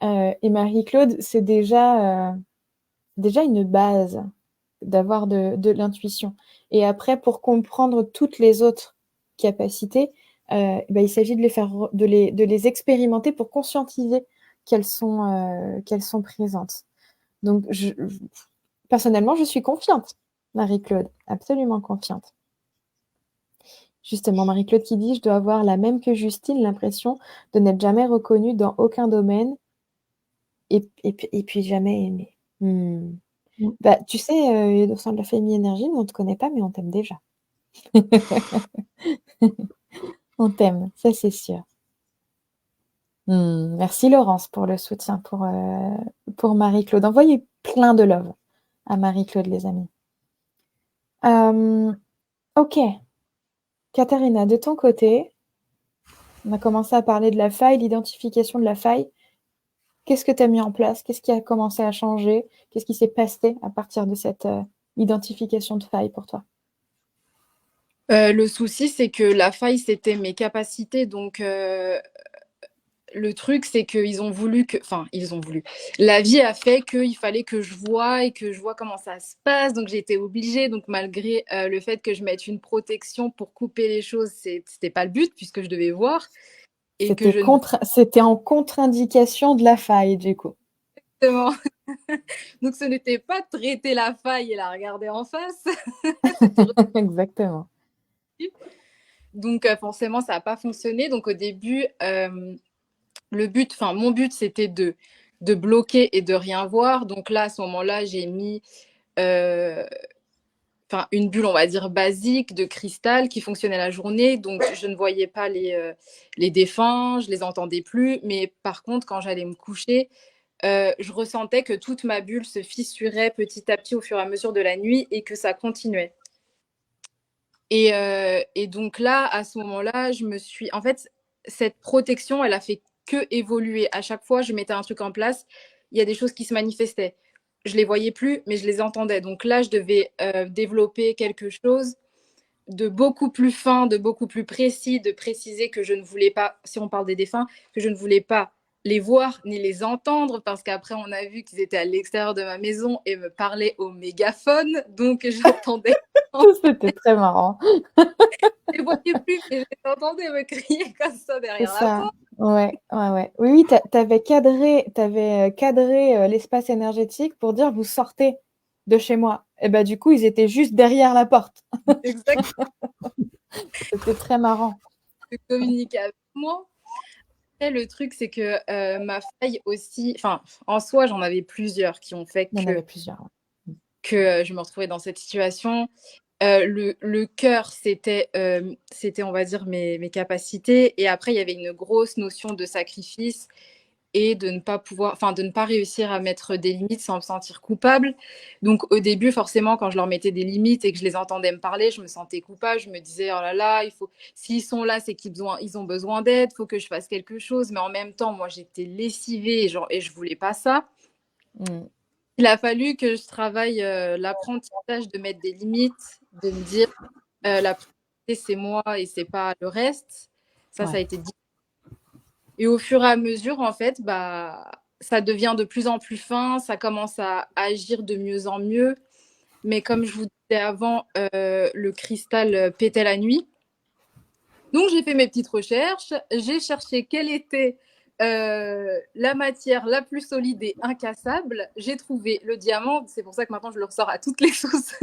et Marie-Claude, c'est déjà une base d'avoir de l'intuition et après pour comprendre toutes les autres capacités, bah, il s'agit de les faire re de les expérimenter pour conscientiser qu'elles sont présentes. Donc personnellement, je suis confiante, Marie-Claude, absolument confiante. Justement, Marie-Claude qui dit: «Je dois avoir la même que Justine, l'impression de n'être jamais reconnue dans aucun domaine et puis jamais aimée». Mmh. Mmh. Bah, tu sais, au sein de la famille énergie, nous on te connaît pas, mais on t'aime déjà. On t'aime, ça c'est sûr. Merci Laurence pour le soutien pour Marie-Claude. Envoyez plein de love à Marie-Claude les amis. OK, Katharina, de ton côté, on a commencé à parler de la faille, l'identification de la faille. Qu'est-ce que tu as mis en place? Qu'est-ce qui a commencé à changer? Qu'est-ce qui s'est passé à partir de cette, identification de faille pour toi? Le souci, c'est que la faille, c'était mes capacités. Donc, le truc, c'est qu'ils ont voulu que... Enfin, ils ont voulu. La vie a fait qu'il fallait que je voie et que je vois comment ça se passe. Donc, j'ai été obligée. Donc, malgré le fait que je mette une protection pour couper les choses, c'était pas le but puisque je devais voir. Et que je ne... C'était en contre-indication de la faille, du coup. Exactement. Donc, ce n'était pas traiter la faille et la regarder en face. Exactement. Donc, forcément, ça n'a pas fonctionné. Donc, au début, le but, enfin, mon but, c'était de bloquer et de rien voir. Donc là, à ce moment-là, j'ai mis enfin, une bulle, on va dire, basique de cristal qui fonctionnait la journée. Donc, je ne voyais pas les défunts, je les entendais plus. Mais par contre, quand j'allais me coucher, je ressentais que toute ma bulle se fissurait petit à petit au fur et à mesure de la nuit et que ça continuait. Et donc là, à ce moment-là, je me suis... En fait, cette protection, elle a fait que évoluer. À chaque fois, je mettais un truc en place, il y a des choses qui se manifestaient. Je les voyais plus, mais je les entendais. Donc là, je devais développer quelque chose de beaucoup plus fin, de beaucoup plus précis, de préciser que je ne voulais pas, si on parle des défunts, que je ne voulais pas les voir ni les entendre, parce qu'après, on a vu qu'ils étaient à l'extérieur de ma maison et me parlaient au mégaphone. Donc, j'entendais... C'était très marrant. Je les voyais plus, mais je les entendais me crier comme ça C'est derrière la ça. porte. Ouais, ouais, ouais. Oui, oui, t'avais cadré l'espace énergétique pour dire vous sortez de chez moi. Et bah du coup, ils étaient juste derrière la porte. Exactement, C'était très marrant. de communiquer avec moi. Et le truc, c'est que ma faille aussi, enfin, en soi, j'en avais plusieurs qui ont fait Il y en avait plusieurs. que je me retrouvais dans cette situation. Le cœur, c'était, on va dire, mes capacités. Et après, il y avait une grosse notion de sacrifice et de ne pas pouvoir, enfin, de ne pas réussir à mettre des limites sans me sentir coupable. Donc, au début, forcément, quand je leur mettais des limites et que je les entendais me parler, je me sentais coupable. Je me disais, oh là là, s'ils sont là, c'est ils ont besoin d'aide, il faut que je fasse quelque chose. Mais en même temps, moi, j'étais lessivée et je voulais pas ça. Mm. Il a fallu que je travaille l'apprentissage de mettre des limites, de me dire la priorité c'est moi et c'est pas le reste. Ça a été dit. Et au fur et à mesure, en fait, bah, ça devient de plus en plus fin, ça commence à agir de mieux en mieux. Mais comme je vous disais avant, le cristal pétait la nuit. Donc j'ai fait mes petites recherches, j'ai cherché quelle était la matière la plus solide et incassable. J'ai trouvé le diamant, c'est pour ça que maintenant je le ressors à toutes les sauces.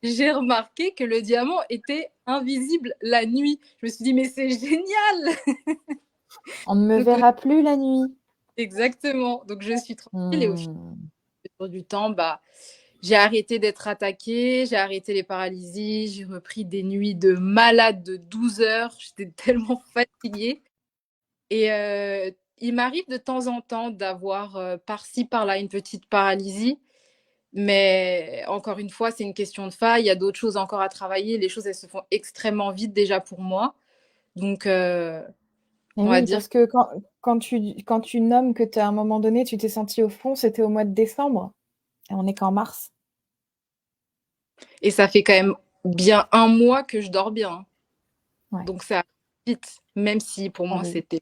J'ai remarqué que le diamant était invisible la nuit. Je me suis dit, mais c'est génial! On ne me Donc, verra plus la nuit. exactement. Donc je suis tranquille et au fil Mm. du temps, bah, j'ai arrêté d'être attaquée, j'ai arrêté les paralysies, j'ai repris des nuits de malade de 12 heures. J'étais tellement fatiguée. Et il m'arrive de temps en temps d'avoir par-ci, par-là une petite paralysie. Mais encore une fois, c'est une question de faille. Il y a d'autres choses encore à travailler. Les choses, elles se font extrêmement vite déjà pour moi. Donc, Et on va oui, dire... parce que quand tu nommes que à un moment donné, tu t'es senti au fond, c'était au mois de décembre. Et on est qu'en mars. Et ça fait quand même bien 1 mois que je dors bien. Ouais. Donc, ça arrive vite. Même si pour moi, oui. c'était...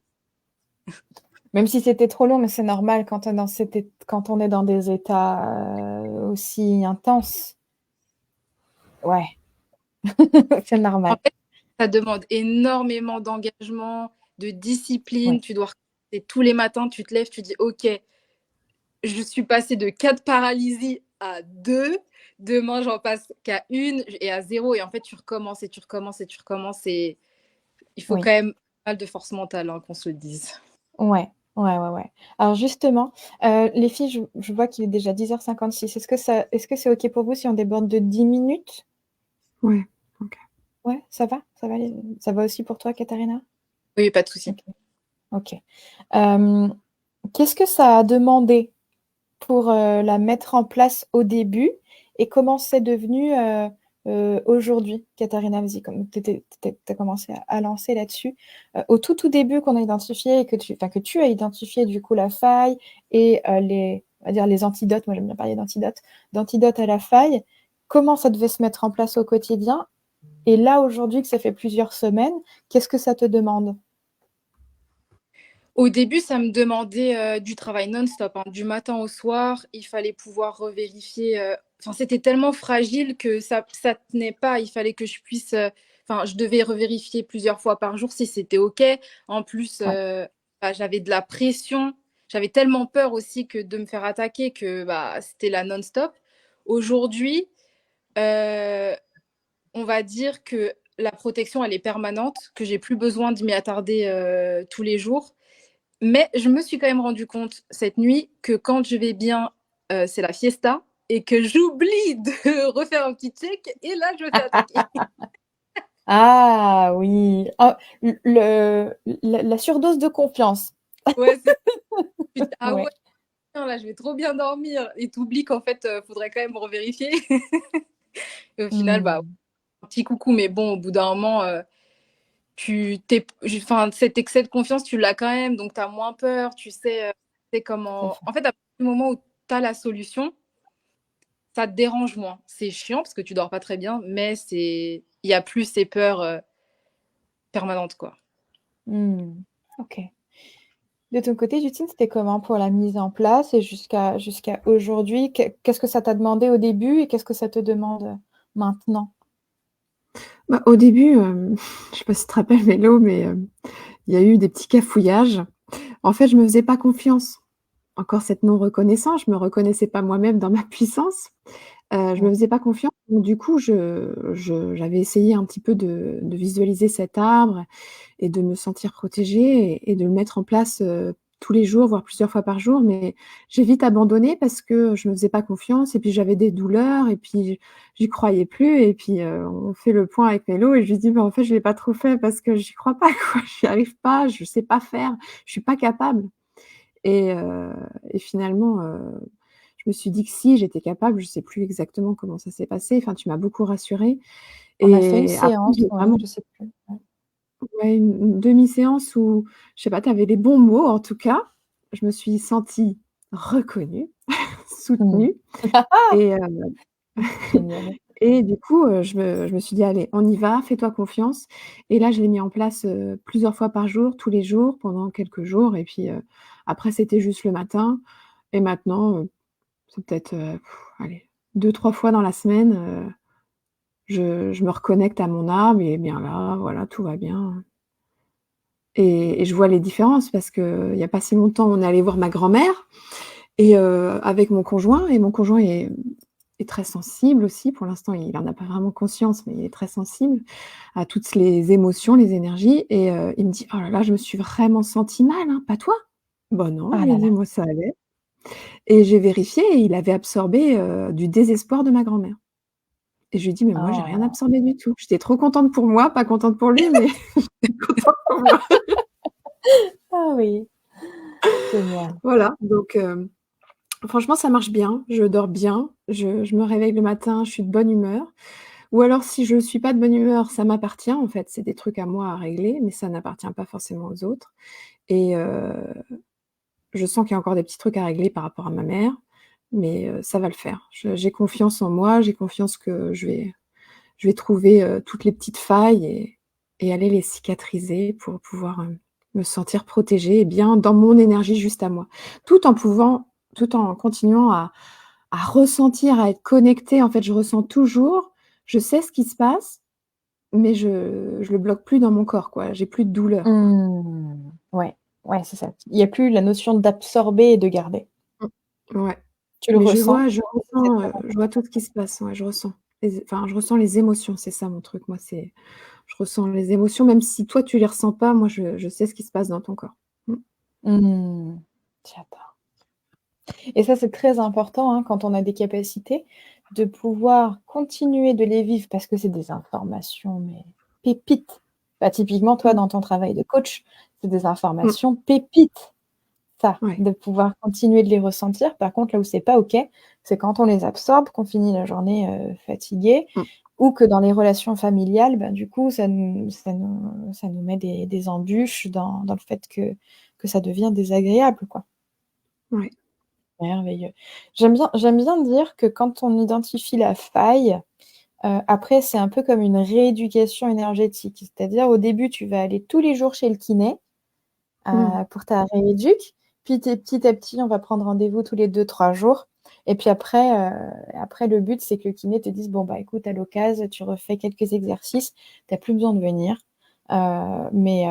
Même si c'était trop long, mais c'est normal quand on est dans des états aussi intenses. Ouais, c'est normal. En fait, ça demande énormément d'engagement, de discipline. Ouais. Tu dois recommencer tous les matins, tu te lèves, tu dis, OK, je suis passée de 4 paralysies à 2. Demain, j'en passe qu'à 1 et à 0. Et en fait, tu recommences et tu recommences et tu recommences. Et il faut Oui. quand même pas mal de force mentale, hein, qu'on se le dise. Ouais. Alors justement, les filles, je vois qu'il est déjà 10h56. Est-ce que c'est OK pour vous si on déborde de 10 minutes? Ouais, ok. Ouais, ça va? Ça va aussi pour toi, Katharina? Oui, pas de souci. Ok. Qu'est-ce que ça a demandé pour la mettre en place au début et comment c'est devenu aujourd'hui, Katharina? Vas-y, comme tu as commencé à lancer là-dessus. Au tout début qu'on a identifié et que tu as identifié du coup la faille et on va dire les antidotes, moi j'aime bien parler d'antidotes à la faille, comment ça devait se mettre en place au quotidien? Et là, aujourd'hui, que ça fait plusieurs semaines, qu'est-ce que ça te demande? Au début, ça me demandait du travail non-stop, hein. Du matin au soir, il fallait pouvoir revérifier. Enfin, c'était tellement fragile que ça tenait pas. Il fallait que je puisse... Enfin, je devais revérifier plusieurs fois par jour si c'était OK. En plus, bah, j'avais de la pression. J'avais tellement peur aussi de me faire attaquer que bah, c'était la non-stop. Aujourd'hui, on va dire que la protection, elle est permanente, que j'ai plus besoin de m'y attarder tous les jours. Mais je me suis quand même rendu compte cette nuit que quand je vais bien, c'est la fiesta et que j'oublie de refaire un petit check, et là, je me fais attaquer. Ah oui. Ah, la surdose de confiance. Ouais, c'est tu te dis: «Ah ouais, Ouais. là, je vais trop bien dormir», et tu oublies qu'en fait, faudrait quand même revérifier. Et au final, bah, Hmm. un petit coucou, mais bon, au bout d'un moment, enfin, cet excès de confiance, tu l'as quand même, donc tu as moins peur, tu sais Tout à comment. fait. En fait, à partir du moment où tu as la solution, ça te dérange moins. C'est chiant parce que tu dors pas très bien, mais il y a plus ces peurs permanentes, quoi. Hmm. Ok. De ton côté, Justine, c'était comment pour la mise en place et jusqu'à aujourd'hui? Qu'est-ce que ça t'a demandé au début et qu'est-ce que ça te demande maintenant? Bah, au début, je sais pas si tu te rappelles Mélo, mais il y a eu des petits cafouillages. En fait, je me faisais pas confiance. Encore cette non reconnaissance, je me reconnaissais pas moi-même dans ma puissance. Je me Ouais. faisais pas confiance, donc du coup, j'avais essayé un petit peu de visualiser cet arbre et de me sentir protégée et de le mettre en place, tous les jours, voire plusieurs fois par jour, mais j'ai vite abandonné parce que je me faisais pas confiance et puis j'avais des douleurs et puis j'y croyais plus et puis, on fait le point avec Mélo et je lui dis: «Bah, en fait, je l'ai pas trop fait parce que j'y crois pas, quoi, j'y arrive pas, je sais pas faire, je suis pas capable». Et heu et finalement, je me suis dit que si, j'étais capable. Je sais plus exactement comment ça s'est passé. Enfin, tu m'as beaucoup rassurée On a fait une et après séance, j'ai ouais, vraiment je sais plus. Ouais. ouais, une demi-séance où, je sais pas, tu avais les bons mots en tout cas. Je me suis sentie reconnue, Hmm. soutenue et Génial. et du coup, je me suis dit: «Allez, on y va, fais-toi confiance» et là, je l'ai mis en place, plusieurs fois par jour, tous les jours, pendant quelques jours et puis, après c'était juste le matin et maintenant, c'est peut-être, allez, 2-3 fois dans la semaine, je me reconnecte à mon âme, il est bien là, voilà, tout va bien et je vois les différences parce qu'il y a pas si longtemps, on est allé voir ma grand-mère et avec mon conjoint et mon conjoint est très sensible aussi. Pour l'instant, il en a pas vraiment conscience, mais il est très sensible à toutes les émotions, les énergies et il me dit: «Oh là là, je me suis vraiment sentie mal, hein, pas toi?» «Bah non», je Ah lui ai là dit, là. «moi ça allait» et j'ai vérifié et il avait absorbé, du désespoir de ma grand-mère. Et je lui dis: «Mais moi, j'ai rien Oh. absorbé du tout». J'étais trop contente pour moi, pas contente pour lui, mais j'étais contente pour moi. Ah oui, génial. Voilà, donc franchement, ça marche bien. Je dors bien, je me réveille le matin, je suis de bonne humeur ou alors si je suis pas de bonne humeur, ça m'appartient en fait, c'est des trucs à moi à régler, mais ça n'appartient pas forcément aux autres et je sens qu'il y a encore des petits trucs à régler par rapport à ma mère, mais ça va le faire. J'ai confiance en moi, j'ai confiance que je vais trouver, toutes les petites failles et aller les cicatriser pour pouvoir, me sentir protégée et bien dans mon énergie juste à moi. Tout en continuant à ressentir, à être connectée. En fait, je ressens toujours, je sais ce qui se passe, mais je le bloque plus dans mon corps, quoi. J'ai plus de douleur, quoi. Mmh. Ouais, ouais, c'est ça. Il y a plus la notion d'absorber et de garder. Mmh. Ouais, Tu le mais ressens je et ça, c'est ressens, très je vois important. tout ce qui se passe, ouais, je ressens. Je ressens les émotions, c'est ça mon truc, moi, c'est je ressens les émotions, même si toi tu les ressens pas, moi je sais ce qui se passe dans ton corps. Mmh. Mmh. J'adore. Et ça, c'est très important, hein, quand on a des capacités, de pouvoir continuer de les vivre parce que c'est des informations, mais pépites. Bah, typiquement, toi, Mmh. dans ton travail de coach, c'est des Mmh. informations pépites, ça, Ouais. de pouvoir continuer de les ressentir. Par contre, là où c'est pas OK, c'est quand on les absorbe, qu'on finit la journée, fatigué Mmh. ou que dans les relations familiales, ben, du coup, ça nous met des embûches dans le fait que ça devient désagréable, quoi. Ouais. Merveilleux. J'aime bien dire que quand on identifie la faille, après c'est un peu comme une rééducation énergétique. C'est-à-dire au début, tu vas aller tous les jours chez le kiné, Mmh. pour ta rééduque, puis petit à petit, on va prendre rendez-vous tous les 2-3 jours et puis après le but, c'est que le kiné te dise: «Bon, bah, écoute, à l'occasion, tu refais quelques exercices, tu as plus besoin de venir, mais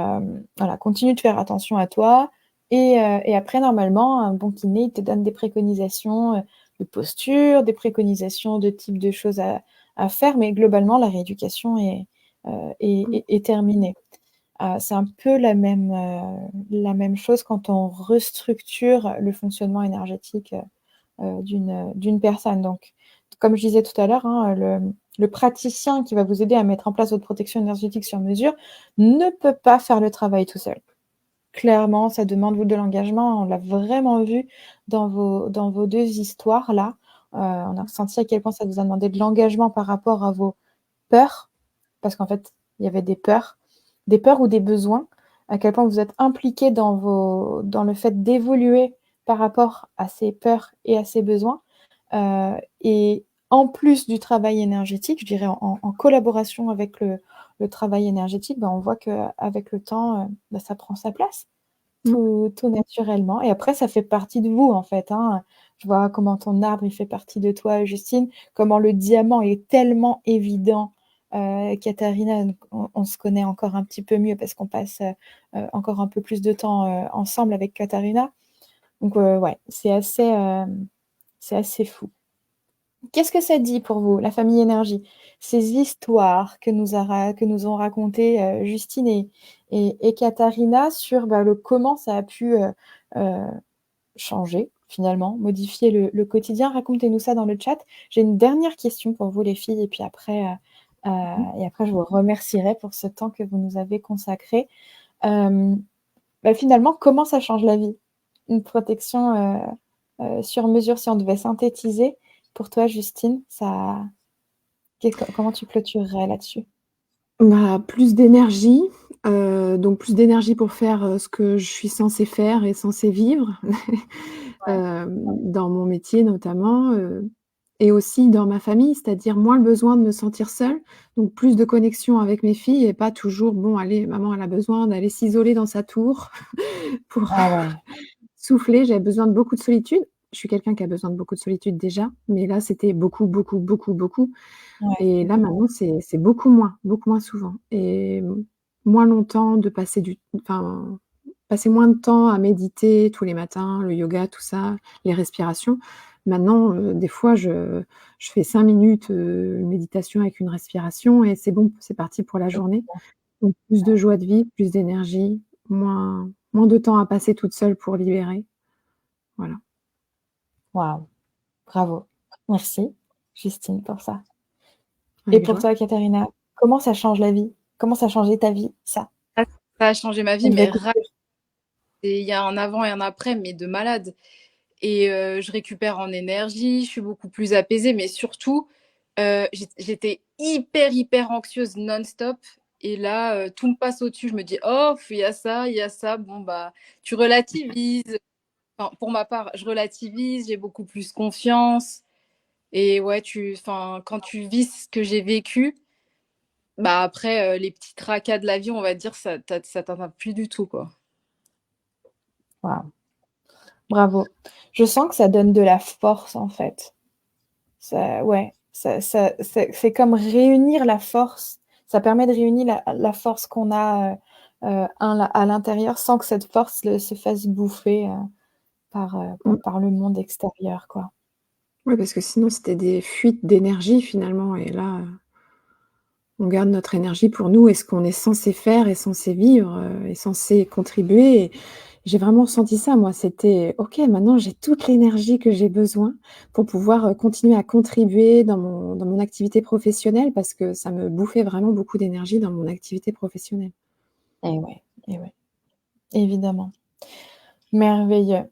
voilà, continue de faire attention à toi» et après normalement, un bon kiné, il te donne des préconisations, de posture, des préconisations de type de choses à faire, mais globalement, la rééducation Mmh. est terminée. C'est un peu la même chose quand on restructure le fonctionnement énergétique, d'une personne. Donc, comme je disais tout à l'heure, hein, le praticien qui va vous aider à mettre en place votre protection énergétique sur mesure ne peut pas faire le travail tout seul. Clairement, ça demande de l'engagement. On l'a vraiment vu dans vos deux histoires là. On a ressenti à quel point ça vous a demandé de l'engagement par rapport à vos peurs, parce qu'en fait, il y avait des peurs ou des besoins, à quel point vous êtes impliqué dans le fait d'évoluer par rapport à ces peurs et à ces besoins. Et en plus du travail énergétique, je dirais en collaboration avec le travail énergétique, on voit qu'avec le temps, ça prend sa place tout naturellement. Et après, ça fait partie de vous, en fait. Hein. Je vois comment ton arbre, il fait partie de toi, Justine, comment le diamant est tellement évident. Katharina, on se connaît encore un petit peu mieux parce qu'on passe encore un peu plus de temps ensemble avec Katharina. Donc, ouais, c'est assez fou. Qu'est-ce que ça dit pour vous, la famille énergie? Ces histoires que nous ont racontées Justine et Katharina sur comment ça a pu changer, finalement, modifier le quotidien. Racontez-nous ça dans le chat. J'ai une dernière question pour vous, les filles, et puis après, je vous remercierai pour ce temps que vous nous avez consacré. Finalement, comment ça change la vie? Une protection sur mesure, si on devait synthétiser. Pour toi, Justine, comment tu clôturerais là-dessus? Plus d'énergie, donc plus d'énergie pour faire ce que je suis censée faire et censée vivre, dans mon métier notamment, et aussi dans ma famille, c'est-à-dire moins le besoin de me sentir seule, donc plus de connexion avec mes filles et pas toujours: «Bon allez, maman elle a besoin d'aller s'isoler dans sa tour pour Ah ouais. souffler». J'avais besoin de beaucoup de solitude. Je suis quelqu'un qui a besoin de beaucoup de solitude déjà, mais là c'était beaucoup, beaucoup, beaucoup, beaucoup. Ouais. Et là maintenant c'est beaucoup moins souvent et moins longtemps de passer passer moins de temps à méditer tous les matins, le yoga, tout ça, les respirations. Maintenant, des fois je fais 5 minutes, une méditation avec une respiration et c'est bon, c'est parti pour la journée. Donc plus de joie de vivre, plus d'énergie, moins de temps à passer toute seule pour libérer. Voilà. Waouh, bravo. Merci, Justine, pour ça. Et Avec pour joie. toi, Katharina, comment ça change la vie? Comment ça a changé ta vie, ça? Ça a changé ma vie, On devait mais couper. il y a un avant et un après, mais de malade. Et je récupère en énergie, je suis beaucoup plus apaisée, mais surtout, j'étais hyper anxieuse non-stop. Et là, tout me passe au-dessus. Je me dis, oh, il y a ça. Bon, bah, tu relativises. Enfin, pour ma part, je relativise, j'ai beaucoup plus confiance. Et ouais, quand tu vis ce que j'ai vécu, bah après, les petits tracas de la vie, on va dire, ça t'atteint plus du tout, quoi. Waouh, bravo. Je sens que ça donne de la force, en fait. C'est comme réunir la force. Ça permet de réunir la force qu'on a à l'intérieur sans que cette force se fasse bouffer par le monde extérieur, quoi. Ouais, parce que sinon c'était des fuites d'énergie finalement et là, on garde notre énergie pour nous et ce qu'on est censé faire et censé vivre, et censé contribuer et j'ai vraiment ressenti ça moi, c'était: «OK, maintenant j'ai toute l'énergie que j'ai besoin pour pouvoir, continuer à contribuer dans mon activité professionnelle» parce que ça me bouffait vraiment beaucoup d'énergie dans mon activité professionnelle. Et ouais, évidemment. Merveilleux.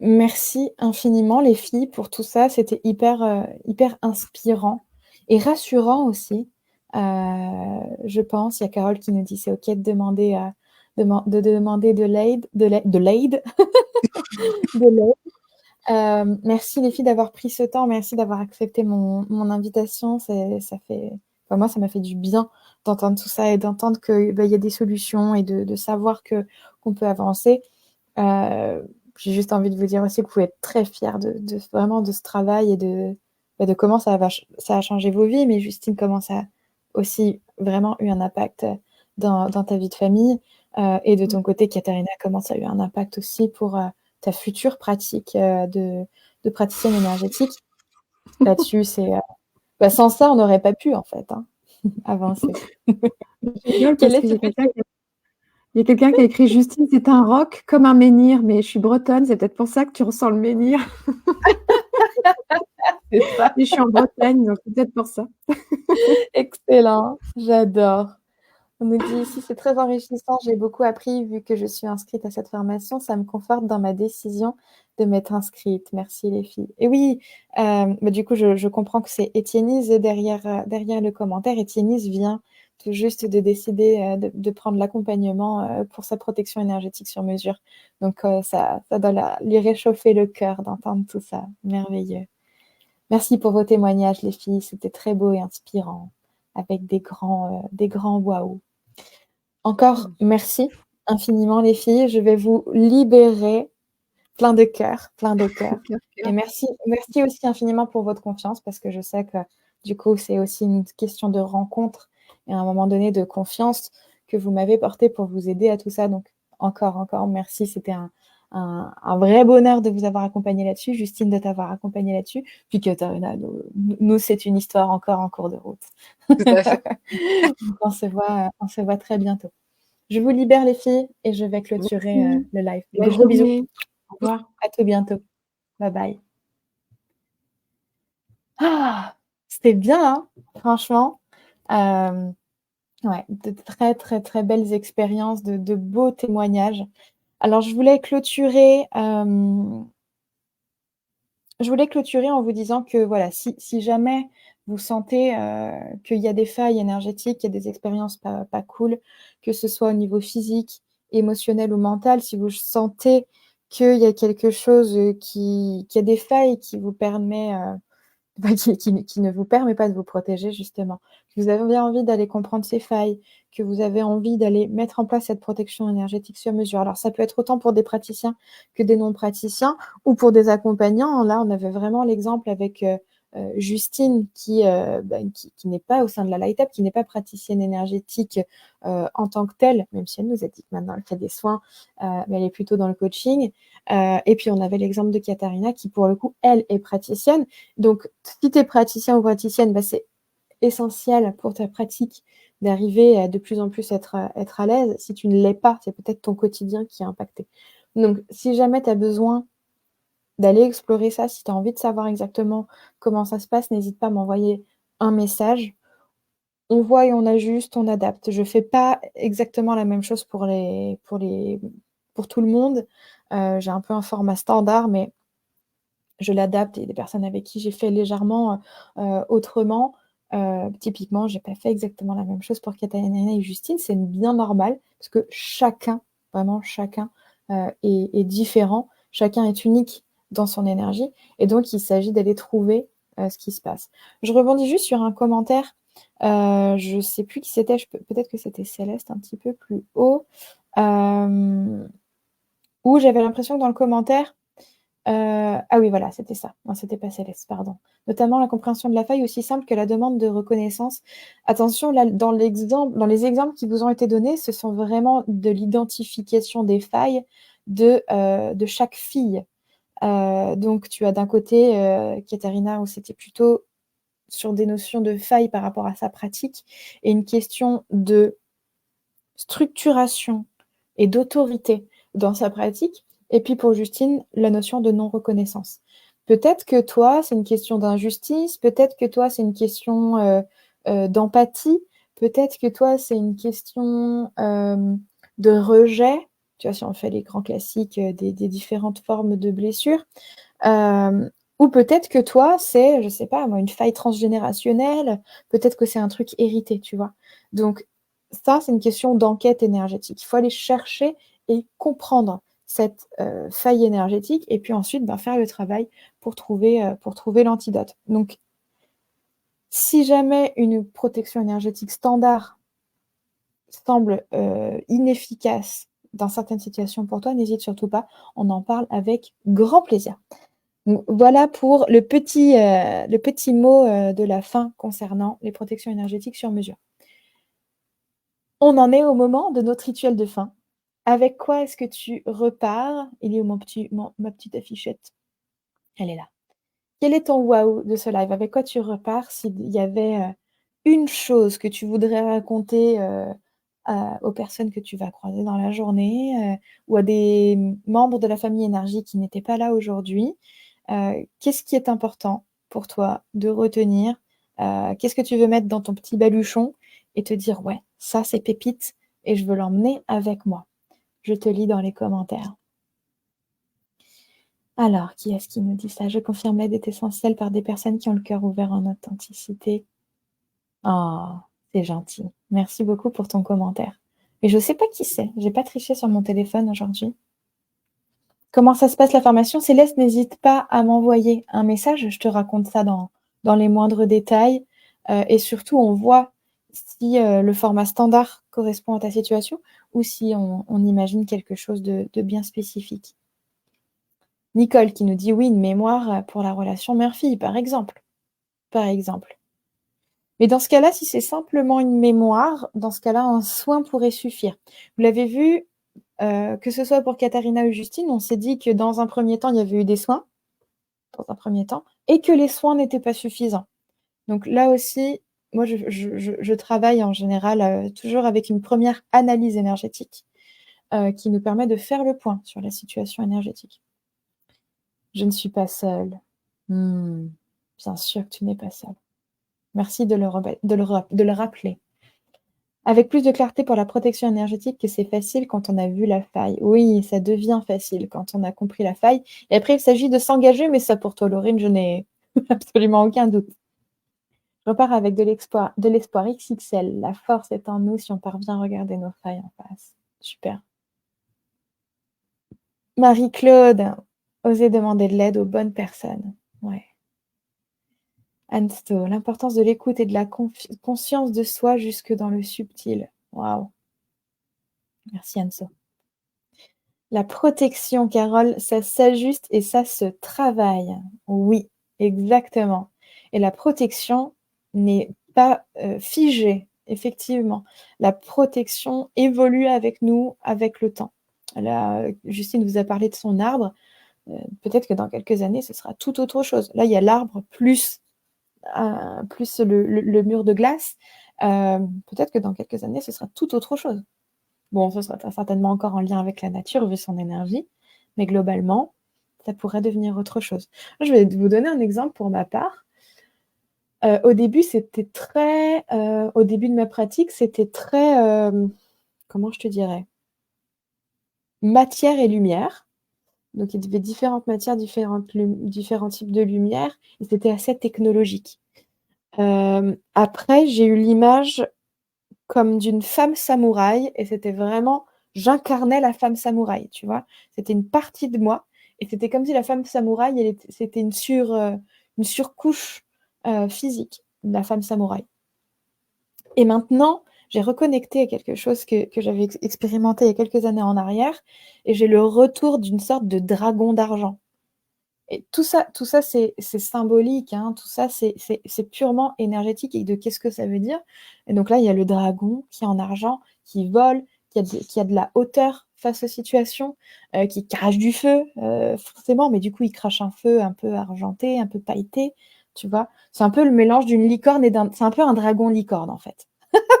Merci infiniment les filles pour tout ça. C'était hyper inspirant et rassurant aussi. Je pense, il y a Carole qui nous dit c'est OK de demander de l'aide, de l'aide. De l'aide. Merci les filles d'avoir pris ce temps. Merci d'avoir accepté mon invitation. Moi, ça m'a fait du bien d'entendre tout ça et d'entendre qu'il y a des solutions et de savoir qu'on peut avancer. J'ai juste envie de vous dire aussi que vous pouvez être très fiers vraiment de ce travail et de comment ça a changé vos vies, mais Justine, comment ça a aussi vraiment eu un impact dans ta vie de famille. Et de ton côté, Katharina, comment ça a eu un impact aussi pour ta future pratique de praticienne énergétique. Là-dessus, sans ça, on n'aurait pas pu, en fait, avancer. Je rigole Quel parce est qu'il ce y a quelqu'un qui a écrit: «Justine, c'est un roc comme un menhir», mais je suis bretonne, c'est peut-être pour ça que tu ressens le menhir. C'est ça. Et je suis en Bretagne, donc c'est peut-être pour ça. Excellent, j'adore. On nous dit ici, c'est très enrichissant, j'ai beaucoup appris vu que je suis inscrite à cette formation, ça me conforte dans ma décision de m'être inscrite. Merci les filles. Et oui, bah, du coup, je comprends que c'est Étiennise derrière le commentaire. Étiennise vient tout juste de décider de prendre l'accompagnement pour sa protection énergétique sur mesure. Donc, ça doit lui réchauffer le cœur d'entendre tout ça. Merveilleux. Merci pour vos témoignages, les filles. C'était très beau et inspirant, avec des grands waouh. Encore merci infiniment, les filles. Je vais vous libérer plein de cœur, plein de cœur. Et merci aussi infiniment pour votre confiance, parce que je sais que du coup, c'est aussi une question de rencontre et à un moment donné de confiance que vous m'avez porté pour vous aider à tout ça. Donc, encore merci. C'était un vrai bonheur de vous avoir accompagné là-dessus, Justine de t'avoir accompagné là-dessus, puis Katharina, nous, c'est une histoire encore en cours de route. Tout à fait. Donc, on se voit très bientôt. Je vous libère, les filles, et je vais clôturer Merci. le live. Bonne Gros bisous. journée. Au revoir. À tout bientôt. Bye bye. Ah, c'était bien, hein, franchement. Ouais, de très, très, très belles expériences, de beaux témoignages. Alors, je voulais clôturer en vous disant que voilà, si jamais vous sentez qu'il y a des failles énergétiques, qu'il y a des expériences pas cool, que ce soit au niveau physique, émotionnel ou mental, si vous sentez qu'il y a quelque chose qui a des failles qui vous permet qui ne vous permet pas de vous protéger, justement, que vous avez envie d'aller comprendre ces failles, que vous avez envie d'aller mettre en place cette protection énergétique sur mesure. Alors, ça peut être autant pour des praticiens que des non-praticiens ou pour des accompagnants. Là, on avait vraiment l'exemple avec Justine qui n'est pas au sein de la Light Up, qui n'est pas praticienne énergétique en tant que telle, même si elle nous a dit que maintenant elle fait des soins, mais elle est plutôt dans le coaching. Et puis, on avait l'exemple de Katharina qui, pour le coup, elle est praticienne. Donc, si tu es praticien ou praticienne, bah, c'est essentiel pour ta pratique d'arriver à de plus en plus être à l'aise. Si tu ne l'es pas, c'est peut-être ton quotidien qui est impacté. Donc, si jamais tu as besoin d'aller explorer ça, si tu as envie de savoir exactement comment ça se passe, n'hésite pas à m'envoyer un message. On voit et on ajuste, on adapte. Je ne fais pas exactement la même chose pour tout le monde. J'ai un peu un format standard, mais je l'adapte. Il y a des personnes avec qui j'ai fait légèrement autrement. Typiquement, je n'ai pas fait exactement la même chose pour Katharina et Justine. C'est bien normal, parce que chacun, vraiment chacun, est différent. Chacun est unique dans son énergie. Et donc, il s'agit d'aller trouver ce qui se passe. Je rebondis juste sur un commentaire. Je ne sais plus qui c'était. Peut-être que c'était Céleste un petit peu plus haut. Où j'avais l'impression que dans le commentaire, ah oui, voilà, c'était ça. Non, c'était pas Céleste, pardon. Notamment la compréhension de la faille, aussi simple que la demande de reconnaissance. Attention, là, dans les exemples qui vous ont été donnés, ce sont vraiment de l'identification des failles de chaque fille. Donc, tu as d'un côté Katharina, où c'était plutôt sur des notions de failles par rapport à sa pratique, et une question de structuration et d'autorité dans sa pratique. Et puis pour Justine, la notion de non-reconnaissance. Peut-être que toi, c'est une question d'injustice, peut-être que toi, c'est une question d'empathie, peut-être que toi, c'est une question de rejet, tu vois, si on fait les grands classiques des différentes formes de blessures, ou peut-être que toi, c'est, je sais pas, moi, une faille transgénérationnelle, peut-être que c'est un truc hérité, tu vois. Donc, ça, c'est une question d'enquête énergétique. Il faut aller chercher et comprendre cette faille énergétique et puis ensuite faire le travail pour trouver l'antidote. Donc, si jamais une protection énergétique standard semble inefficace dans certaines situations pour toi, n'hésite surtout pas, on en parle avec grand plaisir. Donc, voilà pour le petit mot de la fin concernant les protections énergétiques sur mesure. On en est au moment de notre rituel de fin. Avec quoi est-ce que tu repars? Il est où ma petite affichette? Elle est là. Quel est ton waouh de ce live? Avec quoi tu repars s'il y avait une chose que tu voudrais raconter aux personnes que tu vas croiser dans la journée ou à des membres de la famille énergie qui n'étaient pas là aujourd'hui? Qu'est-ce qui est important pour toi de retenir? Qu'est-ce que tu veux mettre dans ton petit baluchon et te dire: «Ouais, ça c'est pépite et je veux l'emmener avec moi». Je te lis dans les commentaires. Alors, qui est-ce qui nous dit ça? Je confirme, l'aide est essentielle par des personnes qui ont le cœur ouvert en authenticité. Oh, c'est gentil. Merci beaucoup pour ton commentaire. Mais je ne sais pas qui c'est. J'ai pas triché sur mon téléphone aujourd'hui. Comment ça se passe la formation? Céleste, n'hésite pas à m'envoyer un message. Je te raconte ça dans les moindres détails. Et surtout, on voit si le format standard correspond à ta situation ou si on imagine quelque chose de bien spécifique. Nicole qui nous dit oui, une mémoire pour la relation mère-fille, par exemple. Par exemple. Mais dans ce cas-là, si c'est simplement une mémoire, dans ce cas-là, un soin pourrait suffire. Vous l'avez vu, que ce soit pour Katharina ou Justine, on s'est dit que dans un premier temps, il y avait eu des soins, dans un premier temps, et que les soins n'étaient pas suffisants. Donc là aussi, moi, je travaille en général toujours avec une première analyse énergétique qui nous permet de faire le point sur la situation énergétique. Je ne suis pas seule. Bien sûr que tu n'es pas seule. Merci de le rappeler. Avec plus de clarté pour la protection énergétique que c'est facile quand on a vu la faille. Oui, ça devient facile quand on a compris la faille. Et après, il s'agit de s'engager, mais ça pour toi, Laurine, je n'ai absolument aucun doute. Je repars avec de l'espoir XXL. La force est en nous si on parvient à regarder nos failles en face. Super. Marie-Claude, osez demander de l'aide aux bonnes personnes. Ouais. Ansto, l'importance de l'écoute et de la conscience de soi jusque dans le subtil. Waouh. Merci Anso. La protection, Carole, ça s'ajuste et ça se travaille. Oui, exactement. Et la protection n'est pas figée, effectivement. La protection évolue avec nous, avec le temps. Là, Justine vous a parlé de son arbre. Peut-être que dans quelques années, ce sera tout autre chose. Là, il y a l'arbre plus le mur de glace. Peut-être que dans quelques années, ce sera tout autre chose. Bon, ce sera certainement encore en lien avec la nature, vu son énergie, mais globalement, ça pourrait devenir autre chose. Je vais vous donner un exemple pour ma part. Au début, au début de ma pratique, c'était très, comment je te dirais, matière et lumière. Donc, il y avait différentes matières, différents types de lumière, et c'était assez technologique. Après, j'ai eu l'image comme d'une femme samouraï, et c'était vraiment, j'incarnais la femme samouraï, tu vois. C'était une partie de moi, et c'était comme si la femme samouraï, c'était une surcouche physique de la femme samouraï. Et maintenant, j'ai reconnecté à quelque chose que j'avais expérimenté il y a quelques années en arrière, et j'ai le retour d'une sorte de dragon d'argent. Et tout ça c'est symbolique, hein, tout ça c'est purement énergétique. Et de qu'est-ce que ça veut dire? Et donc là, il y a le dragon qui est en argent, qui vole, qui a de la hauteur face aux situations, qui crache du feu, forcément, mais du coup, il crache un feu un peu argenté, un peu pailleté, tu vois? C'est un peu le mélange d'une licorne et c'est un peu un dragon licorne, en fait.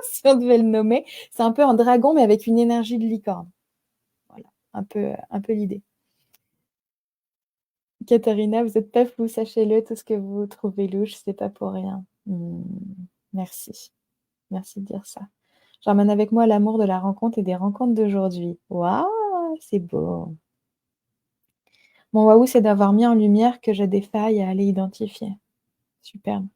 Si on devait le nommer, c'est un peu un dragon, mais avec une énergie de licorne. Voilà, un peu l'idée. Katharina, vous n'êtes pas fou, sachez-le, tout ce que vous trouvez louche, c'est pas pour rien. Merci. Merci de dire ça. J'emmène avec moi l'amour de la rencontre et des rencontres d'aujourd'hui. Waouh, c'est beau. Mon waouh, c'est d'avoir mis en lumière que j'ai des failles à aller identifier. Superbe.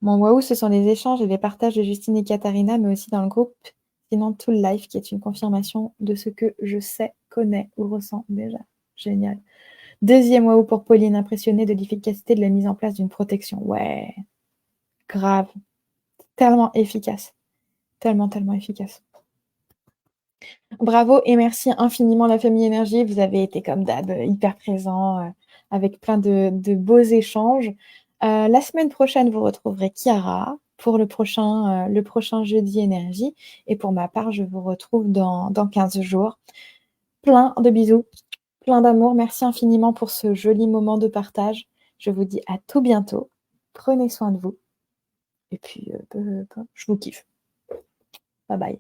Mon waouh, ce sont les échanges et les partages de Justine et Katharina, mais aussi dans le groupe Sinon tout le life, qui est une confirmation de ce que je sais, connais ou ressens déjà. Génial. Deuxième waouh pour Pauline, impressionnée de l'efficacité de la mise en place d'une protection. Ouais, grave. Tellement efficace. Tellement efficace. Bravo et merci infiniment la famille Énergie. Vous avez été comme d'hab hyper présents avec plein de beaux échanges. La semaine prochaine, vous retrouverez Chiara pour le prochain jeudi Énergie. Et pour ma part, je vous retrouve dans 15 jours. Plein de bisous. Plein d'amour, merci infiniment pour ce joli moment de partage. Je vous dis à tout bientôt. Prenez soin de vous. Et puis, je vous kiffe. Bye bye.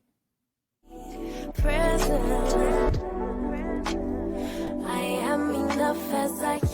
Present. I am enough. off as I